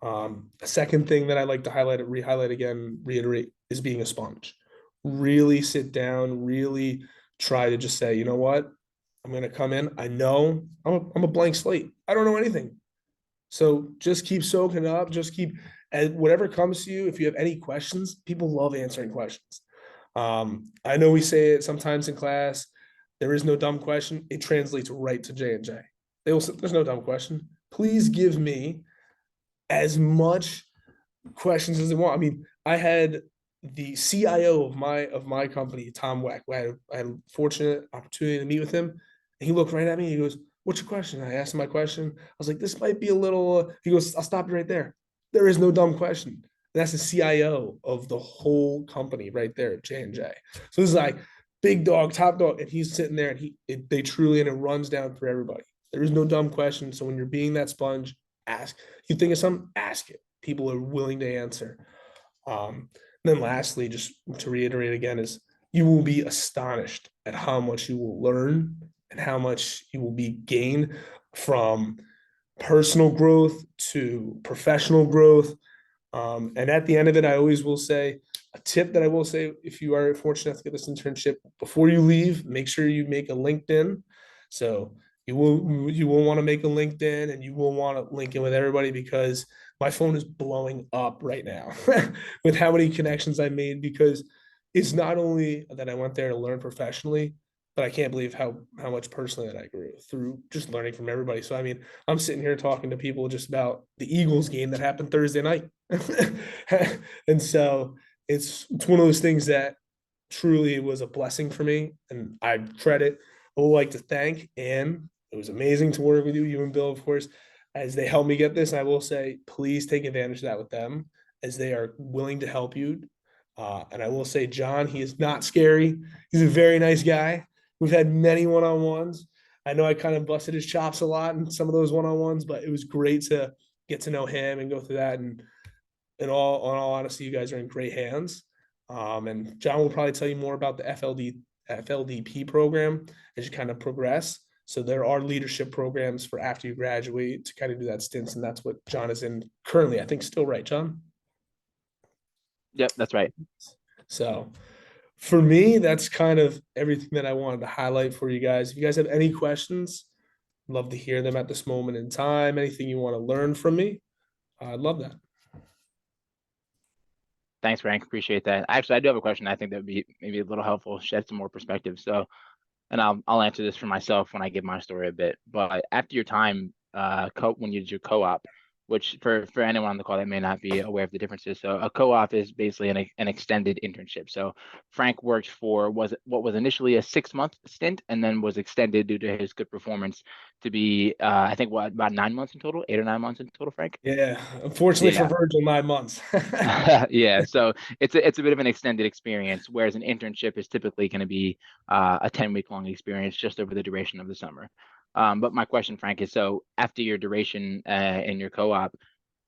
[SPEAKER 2] A second thing that I like to re-highlight again, reiterate is being a sponge. Really sit down, really try to just say, you know what? I'm gonna come in. I know I'm a blank slate. I don't know anything. So just keep soaking up. Just keep and whatever comes to you. If you have any questions, people love answering questions. I know we say it sometimes in class. There is no dumb question. It translates right to J&J. They will say, there's no dumb question. Please give me as much questions as they want. I mean, I had the CIO of my company, Tom Weck. I had a fortunate opportunity to meet with him. And he looked right at me. And he goes, "What's your question?" I asked him my question. I was like, "This might be a little." He goes, "I'll stop you right there. There is no dumb question." And that's the CIO of the whole company right there at J&J. So this is like big dog, top dog, and he's sitting there, and they truly, and it runs down for everybody. There is no dumb question. So when you're being that sponge, ask. You think of something, ask it. People are willing to answer. Then lastly, just to reiterate again, is you will be astonished at how much you will learn and how much you will be gained from personal growth to professional growth. And at the end of it, I always will say a tip that I will say if you are fortunate to get this internship before you leave, make sure you make a LinkedIn. So you will want to make a LinkedIn and you will want to link in with everybody because my phone is blowing up right now with how many connections I made because it's not only that I went there to learn professionally, but I can't believe how much personally that I grew through just learning from everybody. So I mean, I'm sitting here talking to people just about the Eagles game that happened Thursday night. And so it's one of those things that truly was a blessing for me. And I would like to thank Ann It was amazing to work with you and Bill, of course, as they helped me get this. And I will say, please take advantage of that with them as they are willing to help you. And I will say, John, he is not scary. He's a very nice guy. We've had many one-on-ones. I know I kind of busted his chops a lot in some of those one-on-ones, but it was great to get to know him and go through that. And in all honesty, you guys are in great hands. And John will probably tell you more about the FLDP program as you kind of progress. So there are leadership programs for after you graduate to kind of do that stints, and that's what John is in currently. I think still right, John.
[SPEAKER 1] Yep, that's right.
[SPEAKER 2] So for me, that's kind of everything that I wanted to highlight for you guys. If you guys have any questions, I'd love to hear them at this moment in time. Anything you want to learn from me, I'd love that.
[SPEAKER 1] Thanks, Frank. Appreciate that. Actually, I do have a question. I think that would be maybe a little helpful, shed some more perspective. So, and I'll answer this for myself when I give my story a bit. But after your time, when you did your co-op, which for anyone on the call that may not be aware of the differences, so a co-op is basically an extended internship. So Frank worked for what was initially a 6-month stint, and then was extended due to his good performance to be I think what, about 9 months in total, 8 or 9 months in total, Frank.
[SPEAKER 2] Yeah, unfortunately for
[SPEAKER 1] Yeah.
[SPEAKER 2] Virgil, 9 months.
[SPEAKER 1] Yeah, so it's a bit of an extended experience, whereas an internship is typically going to be a 10-week long experience just over the duration of the summer. But my question, Frank, is so after your duration in your co-op,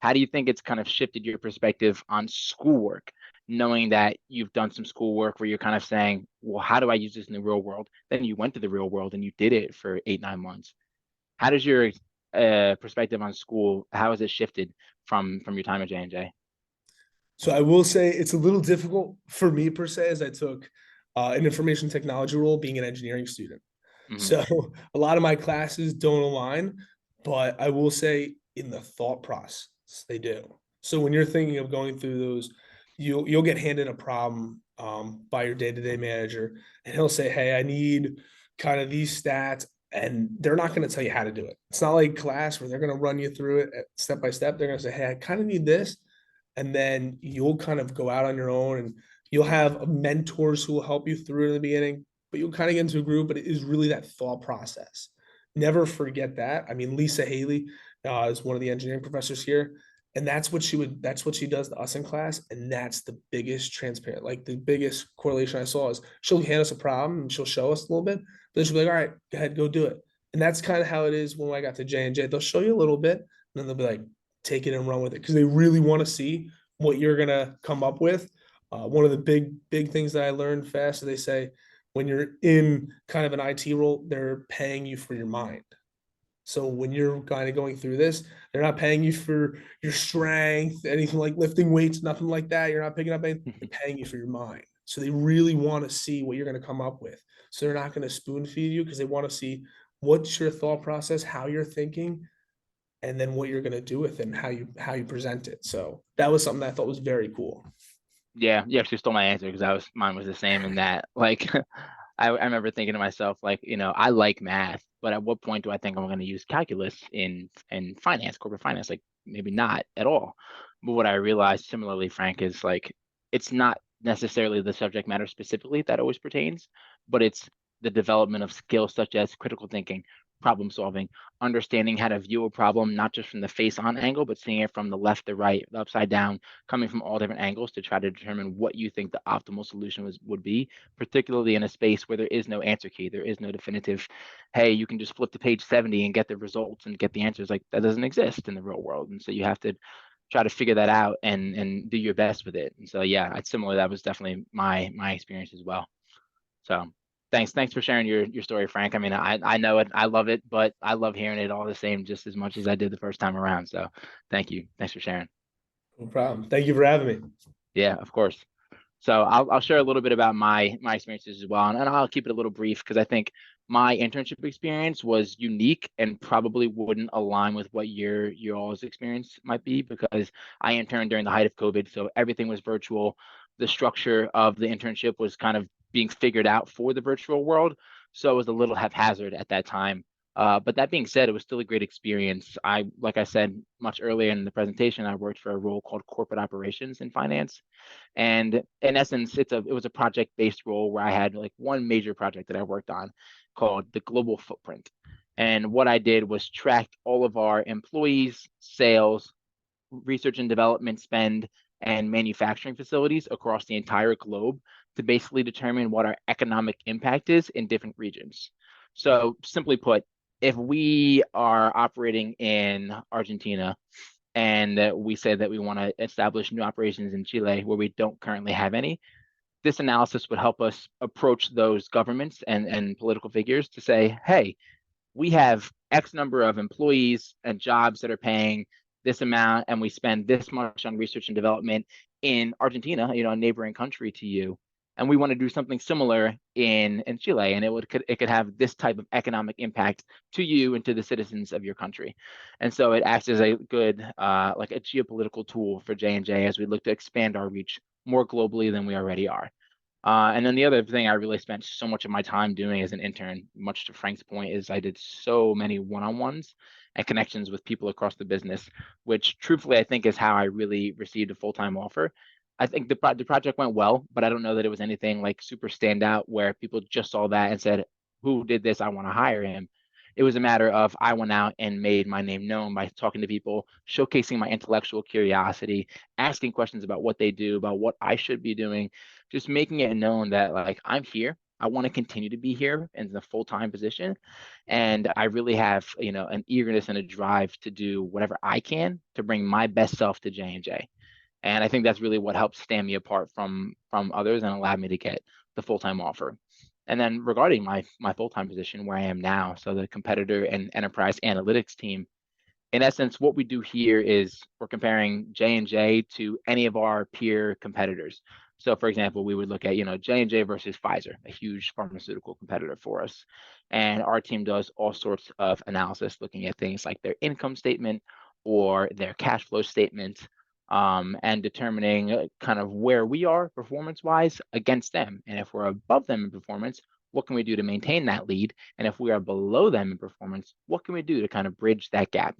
[SPEAKER 1] how do you think it's kind of shifted your perspective on schoolwork, knowing that you've done some schoolwork where you're kind of saying, well, how do I use this in the real world? Then you went to the real world and you did it for 8, 9 months. How does your perspective on school, how has it shifted from your time at J&J?
[SPEAKER 2] So I will say it's a little difficult for me per se, as I took an information technology role being an engineering student.
[SPEAKER 1] Hmm.
[SPEAKER 2] So a lot of my classes don't align, but I will say in the thought process they do. So when you're thinking of going through those, you'll get handed a problem by your day-to-day manager, and he'll say, "Hey, I need kind of these stats." And they're not going to tell you how to do it. It's not like class where they're going to run you through it step by step. They're going to say, "Hey, I kind of need this," and then you'll kind of go out on your own, and you'll have mentors who will help you through it in the beginning, but you'll kind of get into a group. But it is really that thought process. Never forget that. I mean, Lisa Haley is one of the engineering professors here, and that's what she does to us in class, and that's the biggest transparent, like the biggest correlation I saw is she'll hand us a problem and she'll show us a little bit, but then she'll be like, all right, go ahead, go do it. And that's kind of how it is when I got to J&J. They'll show you a little bit, and then they'll be like, take it and run with it, because they really want to see what you're gonna come up with. One of the big things that I learned fast is they say when you're in kind of an IT role, they're paying you for your mind. So when you're kind of going through this, they're not paying you for your strength, anything like lifting weights, nothing like that. You're not picking up anything. They're paying you for your mind. So they really want to see what you're going to come up with. So they're not going to spoon feed you, because they want to see what's your thought process, how you're thinking, and then what you're going to do with it and how you present it. So that was something that I thought was very cool.
[SPEAKER 1] Yeah, you actually stole my answer because mine was the same in that. Like, I remember thinking to myself, like, I like math, but at what point do I think I'm going to use calculus in finance, corporate finance? Like, maybe not at all. But what I realized similarly, Frank, is like it's not necessarily the subject matter specifically that always pertains, but it's the development of skills such as critical thinking, problem solving, understanding how to view a problem not just from the face on angle, but seeing it from the left, the right, the upside down, coming from all different angles to try to determine what you think the optimal solution would be, particularly in a space where there is no answer key. There is no definitive, hey, you can just flip to page 70 and get the results and get the answers. Like that doesn't exist in the real world. And so you have to try to figure that out and do your best with it. And so yeah, I similarly that was definitely my experience as well. So thanks for sharing your story, Frank. I mean, I know it, I love it, but I love hearing it all the same just as much as I did the first time around. So thank you. Thanks for sharing.
[SPEAKER 2] No problem. Thank you for having me.
[SPEAKER 1] Yeah, of course. So I'll share a little bit about my experiences as well, and I'll keep it a little brief because I think my internship experience was unique and probably wouldn't align with what your all's experience might be because I interned during the height of COVID, so everything was virtual. The structure of the internship was kind of being figured out for the virtual world, so it was a little haphazard at that time. But that being said, it was still a great experience. Like I said much earlier in the presentation, I worked for a role called corporate operations in finance. And in essence, it was a project based role where I had like one major project that I worked on called the global footprint. And what I did was track all of our employees, sales, research and development spend, and manufacturing facilities across the entire globe to basically determine what our economic impact is in different regions. So, simply put, if we are operating in Argentina and we say that we want to establish new operations in Chile where we don't currently have any, this analysis would help us approach those governments and political figures to say, hey, we have X number of employees and jobs that are paying this amount, and we spend this much on research and development in Argentina, a neighboring country to you. And we want to do something similar in Chile, and it could have this type of economic impact to you and to the citizens of your country. And so it acts as a good like a geopolitical tool for J&J as we look to expand our reach more globally than we already are. And then the other thing I really spent so much of my time doing as an intern, much to Frank's point, is I did so many one-on-ones and connections with people across the business, which truthfully I think is how I really received a full-time offer. I think the project went well, but I don't know that it was anything like super standout where people just saw that and said, "Who did this? I want to hire him." It was a matter of I went out and made my name known by talking to people, showcasing my intellectual curiosity, asking questions about what they do, about what I should be doing, just making it known that like I'm here. I want to continue to be here in the full-time position. And I really have, an eagerness and a drive to do whatever I can to bring my best self to J&J. And I think that's really what helped stand me apart from others and allowed me to get the full-time offer. And then regarding my full-time position where I am now, so the competitor and enterprise analytics team, in essence, what we do here is we're comparing J&J to any of our peer competitors. So, for example, we would look at, J&J versus Pfizer, a huge pharmaceutical competitor for us. And our team does all sorts of analysis looking at things like their income statement or their cash flow statement, and determining kind of where we are performance-wise against them. And if we're above them in performance, what can we do to maintain that lead? And if we are below them in performance, what can we do to kind of bridge that gap?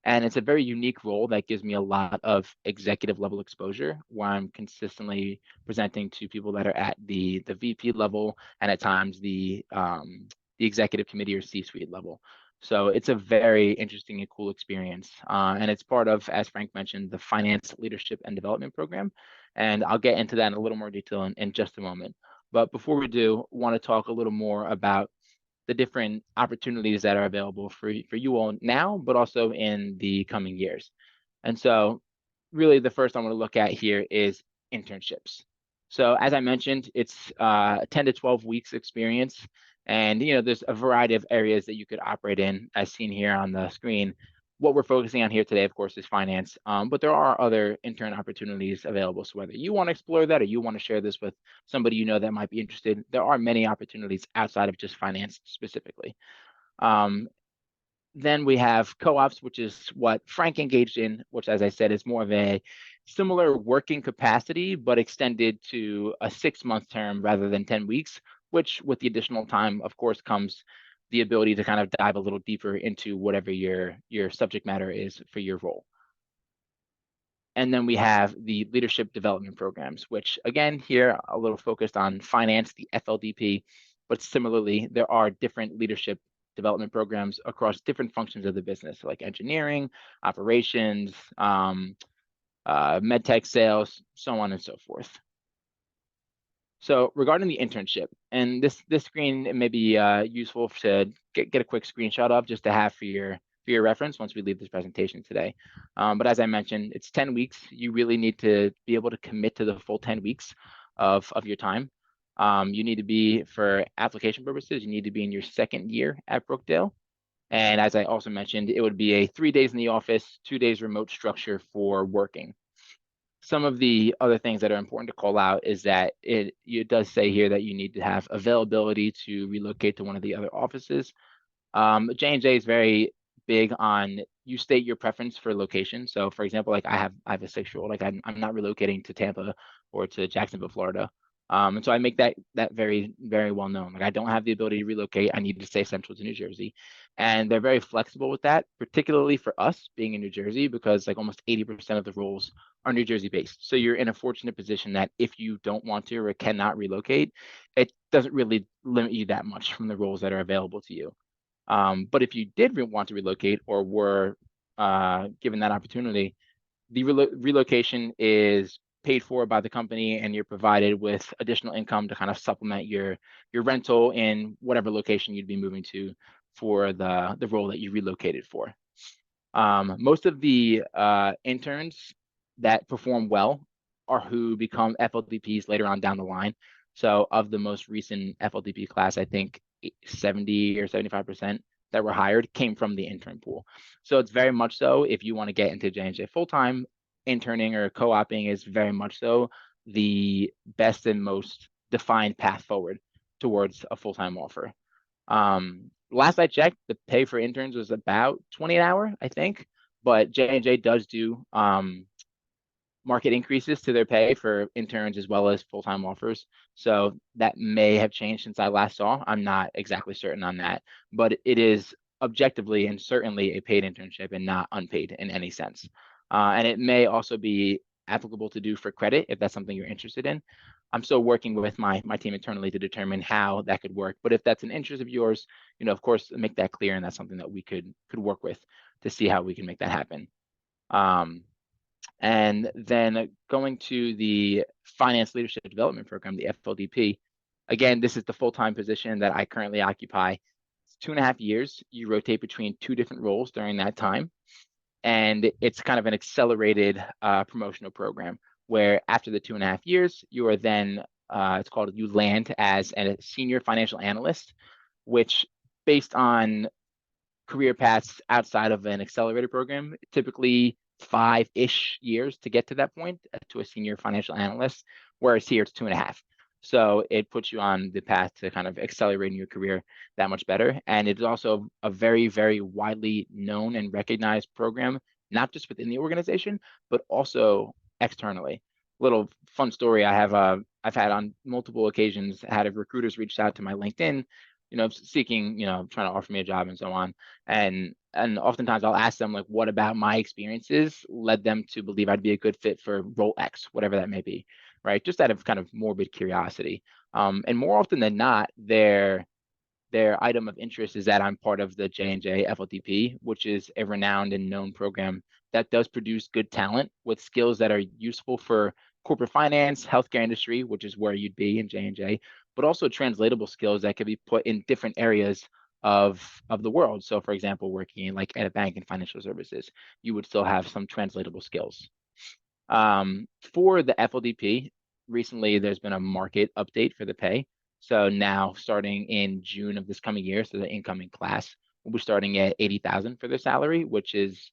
[SPEAKER 1] And it's a very unique role that gives me a lot of executive level exposure where I'm consistently presenting to people that are at the VP level and at times the executive committee or C-suite level. So it's a very interesting and cool experience. And it's part of, as Frank mentioned, the Finance Leadership and Development Program. And I'll get into that in a little more detail in just a moment. But before we do, I want to talk a little more about the different opportunities that are available for you all now, but also in the coming years. And so really the first I want to look at here is internships. So as I mentioned, it's 10 to 12 weeks experience. And there's a variety of areas that you could operate in, as seen here on the screen. What we're focusing on here today, of course, is finance, but there are other intern opportunities available. So whether you want to explore that or you want to share this with somebody that might be interested, there are many opportunities outside of just finance specifically. Um, then we have co-ops, which is what Frank engaged in, which, as I said, is more of a similar working capacity, but extended to a 6-month term rather than 10 weeks, which with the additional time, of course, comes the ability to kind of dive a little deeper into whatever your subject matter is for your role. And then we have the leadership development programs, which again, here a little focused on finance, the FLDP, but similarly, there are different leadership development programs across different functions of the business, like engineering, operations, medtech sales, so on and so forth. So regarding the internship, and this screen may be useful to get a quick screenshot of just to have for your reference once we leave this presentation today. But as I mentioned, it's 10 weeks. You really need to be able to commit to the full 10 weeks of your time. You need to be, for application purposes, you need to be in your second year at Brookdale. And as I also mentioned, it would be a 3 days in the office, 2 days remote structure for working. Some of the other things that are important to call out is that it does say here that you need to have availability to relocate to one of the other offices. J&J is very big on you state your preference for location. So for example, like I have a 6-year-old, like I'm not relocating to Tampa or to Jacksonville, Florida. And so I make that very, very well known. Like I don't have the ability to relocate. I need to stay central to New Jersey. And they're very flexible with that, particularly for us being in New Jersey, because like almost 80% of the roles are New Jersey based. So you're in a fortunate position that if you don't want to or cannot relocate, it doesn't really limit you that much from the roles that are available to you. But if you did want to relocate or were given that opportunity, the relocation is paid for by the company, and you're provided with additional income to kind of supplement your rental in whatever location you'd be moving to for the role that you relocated for. Most of the interns that perform well are who become FLDPs later on down the line. So of the most recent FLDP class, I think 70 or 75% that were hired came from the intern pool. So it's very much so if you want to get into J&J full-time, interning or co-oping is very much so the best and most defined path forward towards a full-time offer. Last I checked, the pay for interns was about 20 an hour, I think, but J&J does do market increases to their pay for interns as well as full-time offers. So that may have changed since I last saw. I'm not exactly certain on that, but it is objectively and certainly a paid internship and not unpaid in any sense. And it may also be applicable to do for credit if that's something you're interested in. I'm still working with my team internally to determine how that could work. But if that's an interest of yours, of course, make that clear, and that's something that we could work with to see how we can make that happen. And then going to the Finance Leadership Development Program, the FLDP, again, this is the full-time position that I currently occupy. It's 2.5 years. You rotate between 2 different roles during that time. And it's kind of an accelerated promotional program where after the 2.5 years, you are then, you land as a senior financial analyst, which based on career paths outside of an accelerated program, typically 5-ish years to get to that point to a senior financial analyst, whereas here it's 2.5. So it puts you on the path to kind of accelerating your career that much better. And it's also a very, very widely known and recognized program, not just within the organization, but also externally. Little fun story I have, I've had on multiple occasions, had recruiters reached out to my LinkedIn, seeking, trying to offer me a job and so on. And oftentimes I'll ask them, like, what about my experiences led them to believe I'd be a good fit for role X, whatever that may be, right? Just out of kind of morbid curiosity. And more often than not, their item of interest is that I'm part of the J&J FLDP, which is a renowned and known program that does produce good talent with skills that are useful for corporate finance, healthcare industry, which is where you'd be in J&J, but also translatable skills that could be put in different areas of the world. So for example, working like at a bank and financial services, you would still have some translatable skills. For the FLDP, recently there's been a market update for the pay. So now starting in June of this coming year, so the incoming class will be starting at 80,000 for their salary, which is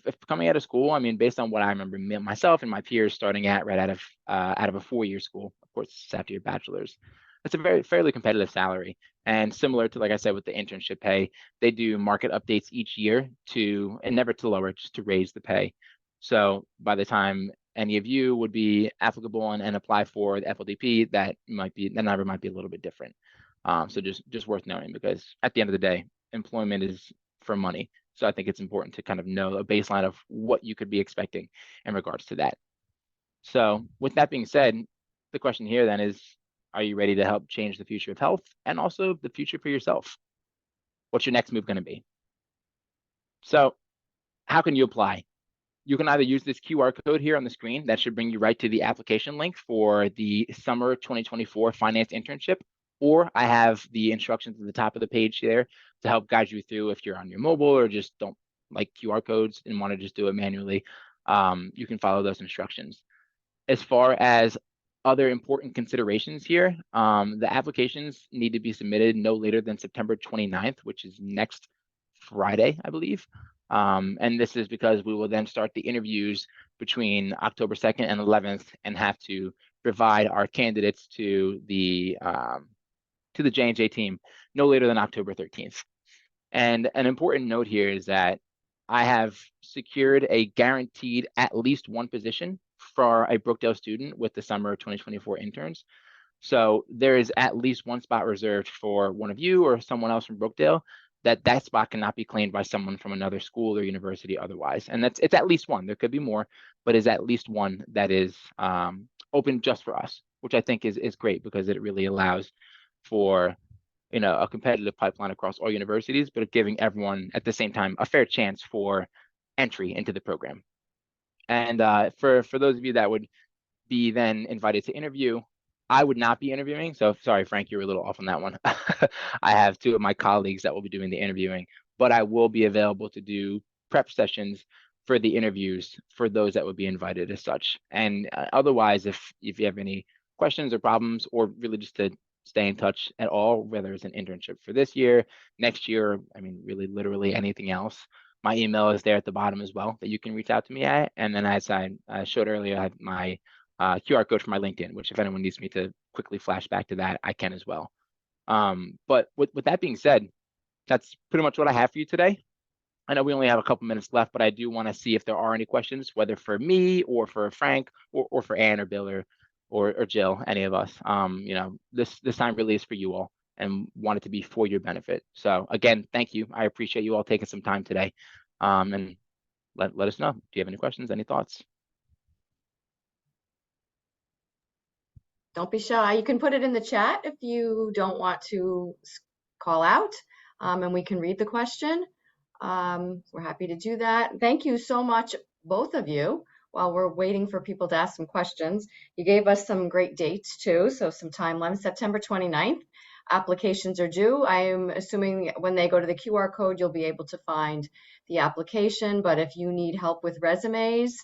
[SPEAKER 1] if coming out of school. I mean, based on what I remember myself and my peers starting at right out of a 4-year school, of course, it's after your bachelor's. It's a very fairly competitive salary, and similar to, like I said, with the internship pay, they do market updates each year and never to lower, just to raise the pay. So by the time any of you would be applicable and apply for the FLDP, that number might be a little bit different. So just worth noting, because at the end of the day, employment is for money. So I think it's important to kind of know a baseline of what you could be expecting in regards to that. So with that being said, the question here then is, are you ready to help change the future of health and also the future for yourself? What's your next move going to be? So how can you apply? You can either use this QR code here on the screen. That should bring you right to the application link for the summer 2024 finance internship, or I have the instructions at the top of the page there to help guide you through if you're on your mobile or just don't like QR codes and want to just do it manually. You can follow those instructions. As far as other important considerations here, the applications need to be submitted no later than September 29th, which is next Friday, I believe. And this is because we will then start the interviews between October 2nd and 11th and have to provide our candidates to the J&J team no later than October 13th. And an important note here is that I have secured a guaranteed at least one position for a Brookdale student with the summer 2024 interns. So there is at least one spot reserved for one of you or someone else from Brookdale. That spot cannot be claimed by someone from another school or university otherwise. And it's at least one. There could be more, but is at least one that is open just for us, which I think is great, because it really allows for a competitive pipeline across all universities, but giving everyone at the same time a fair chance for entry into the program. And for those of you that would be then invited to interview, I would not be interviewing. So sorry, Frank, you were a little off on that one. I have two of my colleagues that will be doing the interviewing, but I will be available to do prep sessions for the interviews for those that would be invited as such. And otherwise, if you have any questions or problems, or really just to stay in touch at all, whether it's an internship for this year, next year, I mean, really literally anything else, my email is there at the bottom as well that you can reach out to me at. And then as I showed earlier, I have my QR code for my LinkedIn, which if anyone needs me to quickly flash back to that, I can as well. But with that being said, that's pretty much what I have for you today. I know we only have a couple minutes left, but I do want to see if there are any questions, whether for me or for Frank or for Ann or Bill or Jill, any of us. This time really is for you all and want it to be for your benefit. So again, thank you. I appreciate you all taking some time today. And let us know. Do you have any questions, any thoughts?
[SPEAKER 3] Don't be shy. You can put it in the chat if you don't want to call out, and we can read the question. We're happy to do that. Thank you so much, both of you. While we're waiting for people to ask some questions, you gave us some great dates too, so some timelines. September 29th, applications are due. I am assuming when they go to the QR code, you'll be able to find the application, but if you need help with resumes,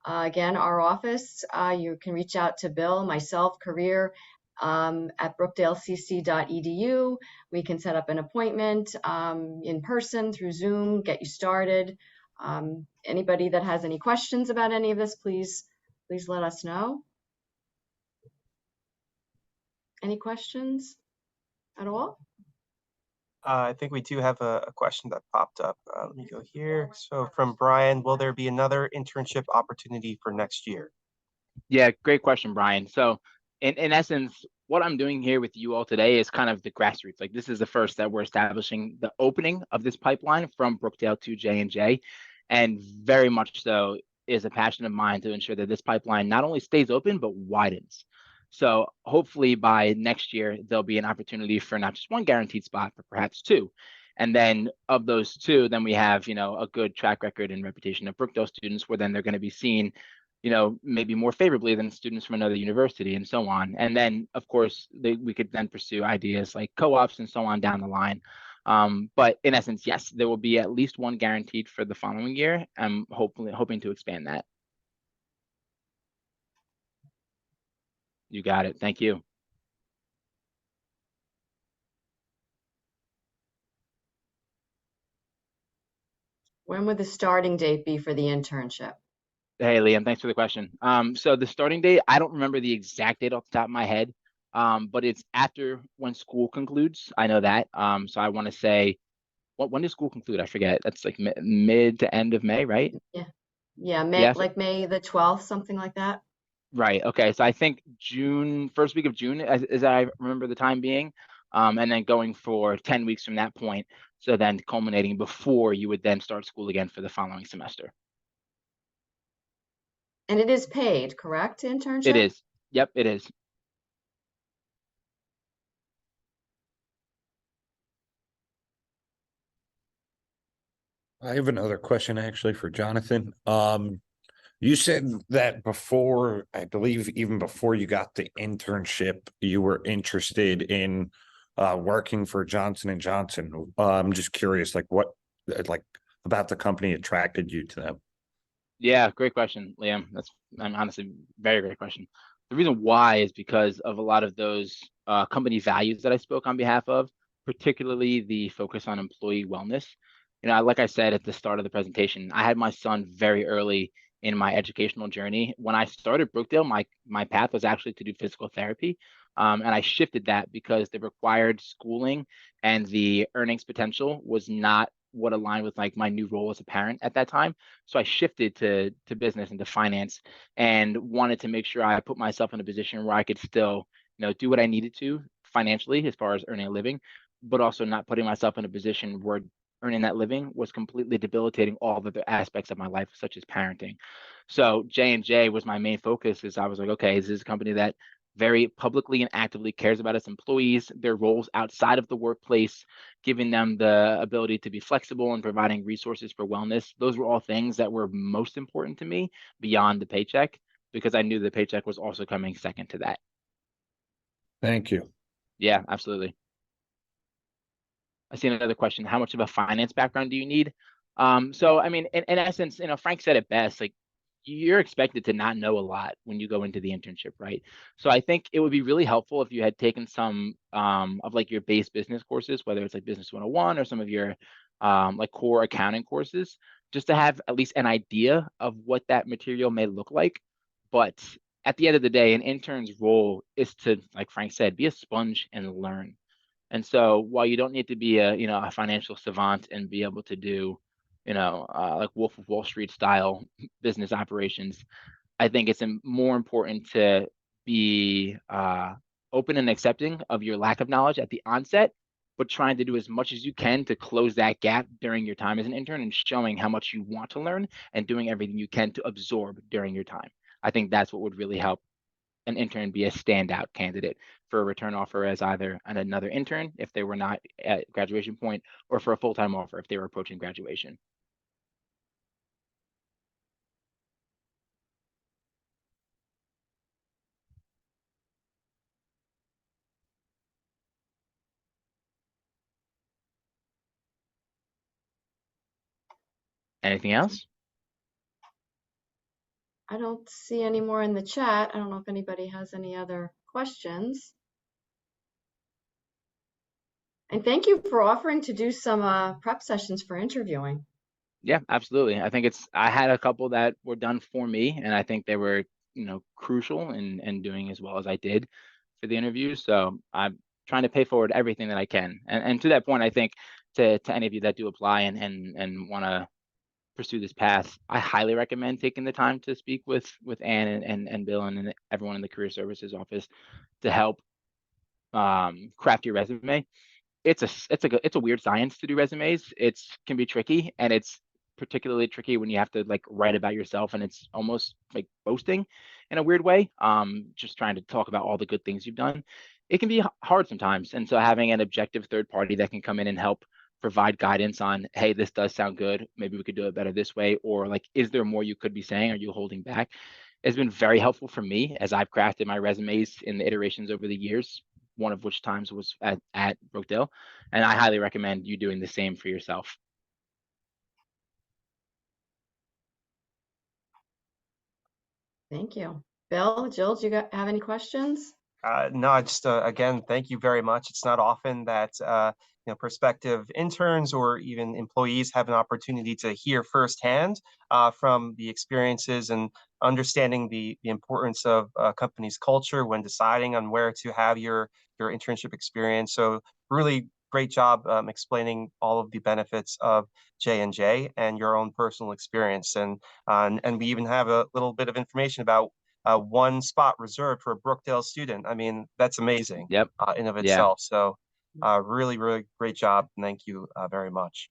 [SPEAKER 3] again, our office, you can reach out to Bill, myself, career at brookdalecc.edu. We can set up an appointment in person through Zoom, get you started. Anybody that has any questions about any of this, please let us know. Any questions at all?
[SPEAKER 4] I think we do have a question that popped up. Let me go here. So from Brian, will there be another internship opportunity for next year?
[SPEAKER 1] Yeah, great question, Brian. So in essence, what I'm doing here with you all today is kind of the grassroots. Like this is the first that we're establishing the opening of this pipeline from Brookdale to J&J, and very much so is a passion of mine to ensure that this pipeline not only stays open, but widens. So hopefully by next year, there'll be an opportunity for not just one guaranteed spot, but perhaps two. And then of those two, then we have, a good track record and reputation of Brookdale students where then they're going to be seen, maybe more favorably than students from another university and so on. And then, of course, we could then pursue ideas like co-ops and so on down the line. But in essence, yes, there will be at least one guaranteed for the following year. I'm hoping to expand that. You got it. Thank you.
[SPEAKER 3] When would the starting date be for the internship?
[SPEAKER 1] Hey, Liam, thanks for the question. So the starting date, I don't remember the exact date off the top of my head, but it's after when school concludes. I know that. So I want to say, when does school conclude? I forget. That's like mid to end of May, right?
[SPEAKER 3] Yeah, May,
[SPEAKER 1] Yeah,
[SPEAKER 3] like May the 12th, something like that.
[SPEAKER 1] right. Okay. So I think first week of June, as I remember the time being, and then going for 10 weeks from that point. So then culminating before you would then start school again for the following semester.
[SPEAKER 3] And it is paid, correct, internship?
[SPEAKER 1] It is. Yep, it is.
[SPEAKER 5] I have another question actually for Jonathan. You said that before, I believe even before you got the internship, you were interested in working for Johnson & Johnson. I'm just curious, what about the company attracted you to them?
[SPEAKER 1] Yeah, great question, Liam. That's honestly very great question. The reason why is because of a lot of those company values that I spoke on behalf of, particularly the focus on employee wellness. Like I said at the start of the presentation, I had my son very early in my educational journey. When I started Brookdale, my path was actually to do physical therapy. And I shifted that because the required schooling and the earnings potential was not what aligned with like my new role as a parent at that time. So I shifted to business and to finance and wanted to make sure I put myself in a position where I could still, do what I needed to financially as far as earning a living, but also not putting myself in a position where earning that living was completely debilitating all the other aspects of my life, such as parenting. So J&J was my main focus. Is I was like, okay, is this a company that very publicly and actively cares about its employees, their roles outside of the workplace, giving them the ability to be flexible and providing resources for wellness. Those were all things that were most important to me beyond the paycheck, because I knew the paycheck was also coming second to that.
[SPEAKER 5] Thank you.
[SPEAKER 1] Yeah, absolutely. I see another question. How much of a finance background do you need? So, I mean, in essence, Frank said it best, like you're expected to not know a lot when you go into the internship, right? So I think it would be really helpful if you had taken some of like your base business courses, whether it's like Business 101 or some of your like core accounting courses, just to have at least an idea of what that material may look like. But at the end of the day, an intern's role is to, like Frank said, be a sponge and learn. And so while you don't need to be a financial savant and be able to do, like Wolf of Wall Street style business operations, I think it's more important to be open and accepting of your lack of knowledge at the onset, but trying to do as much as you can to close that gap during your time as an intern and showing how much you want to learn and doing everything you can to absorb during your time. I think that's what would really help an intern be a standout candidate for a return offer as either another intern if they were not at graduation point, or for a full-time offer if they were approaching graduation. Anything else?
[SPEAKER 3] I don't see any more in the chat. I don't know if anybody has any other questions. And thank you for offering to do some prep sessions for interviewing.
[SPEAKER 1] Yeah, absolutely. I think I had a couple that were done for me, and I think they were, crucial in doing as well as I did for the interview. So I'm trying to pay forward everything that I can. And to that point, I think to any of you that do apply and want to pursue this path, I highly recommend taking the time to speak with Ann and Bill and everyone in the career services office to help craft your resume. It's a weird science to do resumes. It's can be tricky, and it's particularly tricky when you have to like write about yourself, and it's almost like boasting in a weird way. Just trying to talk about all the good things you've done. It can be hard sometimes, and so having an objective third party that can come in and help provide guidance on, hey, this does sound good, maybe we could do it better this way, or like, is there more you could be saying? Are you holding back? Has been very helpful for me as I've crafted my resumes in the iterations over the years, one of which times was at Brookdale. And I highly recommend you doing the same for yourself.
[SPEAKER 3] Thank you. Bill, Jill, do you have any questions?
[SPEAKER 4] No, just again, thank you very much. It's not often that prospective interns or even employees have an opportunity to hear firsthand from the experiences and understanding the importance of a company's culture when deciding on where to have your internship experience. So really great job explaining all of the benefits of J&J and your own personal experience. And we even have a little bit of information about one spot reserved for a Brookdale student. I mean, that's amazing.
[SPEAKER 1] Yep.
[SPEAKER 4] In of
[SPEAKER 1] Yeah.
[SPEAKER 4] itself. So really, really great job. Thank you very much.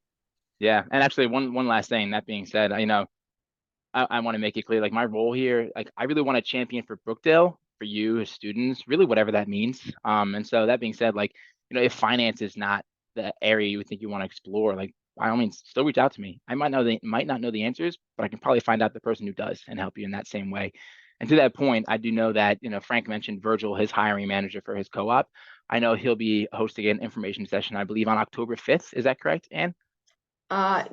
[SPEAKER 1] Yeah. And actually one last thing, that being said, I want to make it clear, like my role here, like I really want to champion for Brookdale, for you as students, really whatever that means. And so that being said, like, if finance is not the area you would think you want to explore, like by all means, still reach out to me. I might not know the answers, but I can probably find out the person who does and help you in that same way. And to that point, I do know that, Frank mentioned Virgil, his hiring manager for his co-op. I know he'll be hosting an information session, I believe on October 5th. Is that correct, Ann?
[SPEAKER 3] On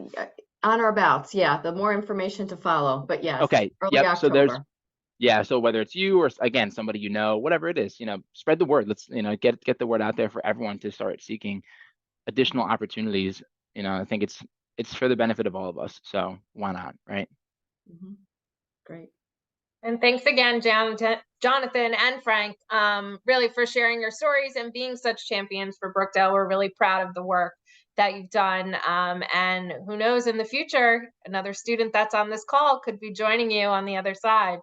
[SPEAKER 3] or abouts, yeah. The more information to follow, but yes.
[SPEAKER 1] Okay.
[SPEAKER 3] Early
[SPEAKER 1] Yep.
[SPEAKER 3] October.
[SPEAKER 1] So whether it's you or again somebody whatever it is, spread the word. Let's get the word out there for everyone to start seeking additional opportunities. I think it's for the benefit of all of us. So why not, right?
[SPEAKER 3] Mm-hmm. Great.
[SPEAKER 6] And thanks again, Jonathan and Frank, really for sharing your stories and being such champions for Brookdale. We're really proud of the work that you've done. And who knows, in the future, another student that's on this call could be joining you on the other side.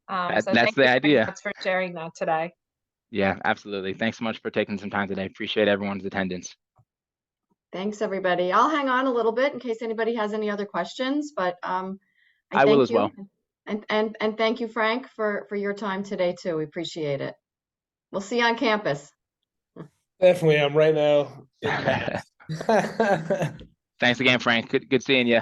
[SPEAKER 6] So
[SPEAKER 1] that's the idea.
[SPEAKER 6] Thanks for sharing that today.
[SPEAKER 1] Yeah, absolutely. Thanks so much for taking some time today. Appreciate everyone's attendance.
[SPEAKER 3] Thanks, everybody. I'll hang on a little bit in case anybody has any other questions, but
[SPEAKER 1] I will as well.
[SPEAKER 3] And thank you, Frank, for your time today too. We appreciate it. We'll see you on campus.
[SPEAKER 2] Definitely am right now in Mass.
[SPEAKER 1] Thanks again, Frank. Good seeing you.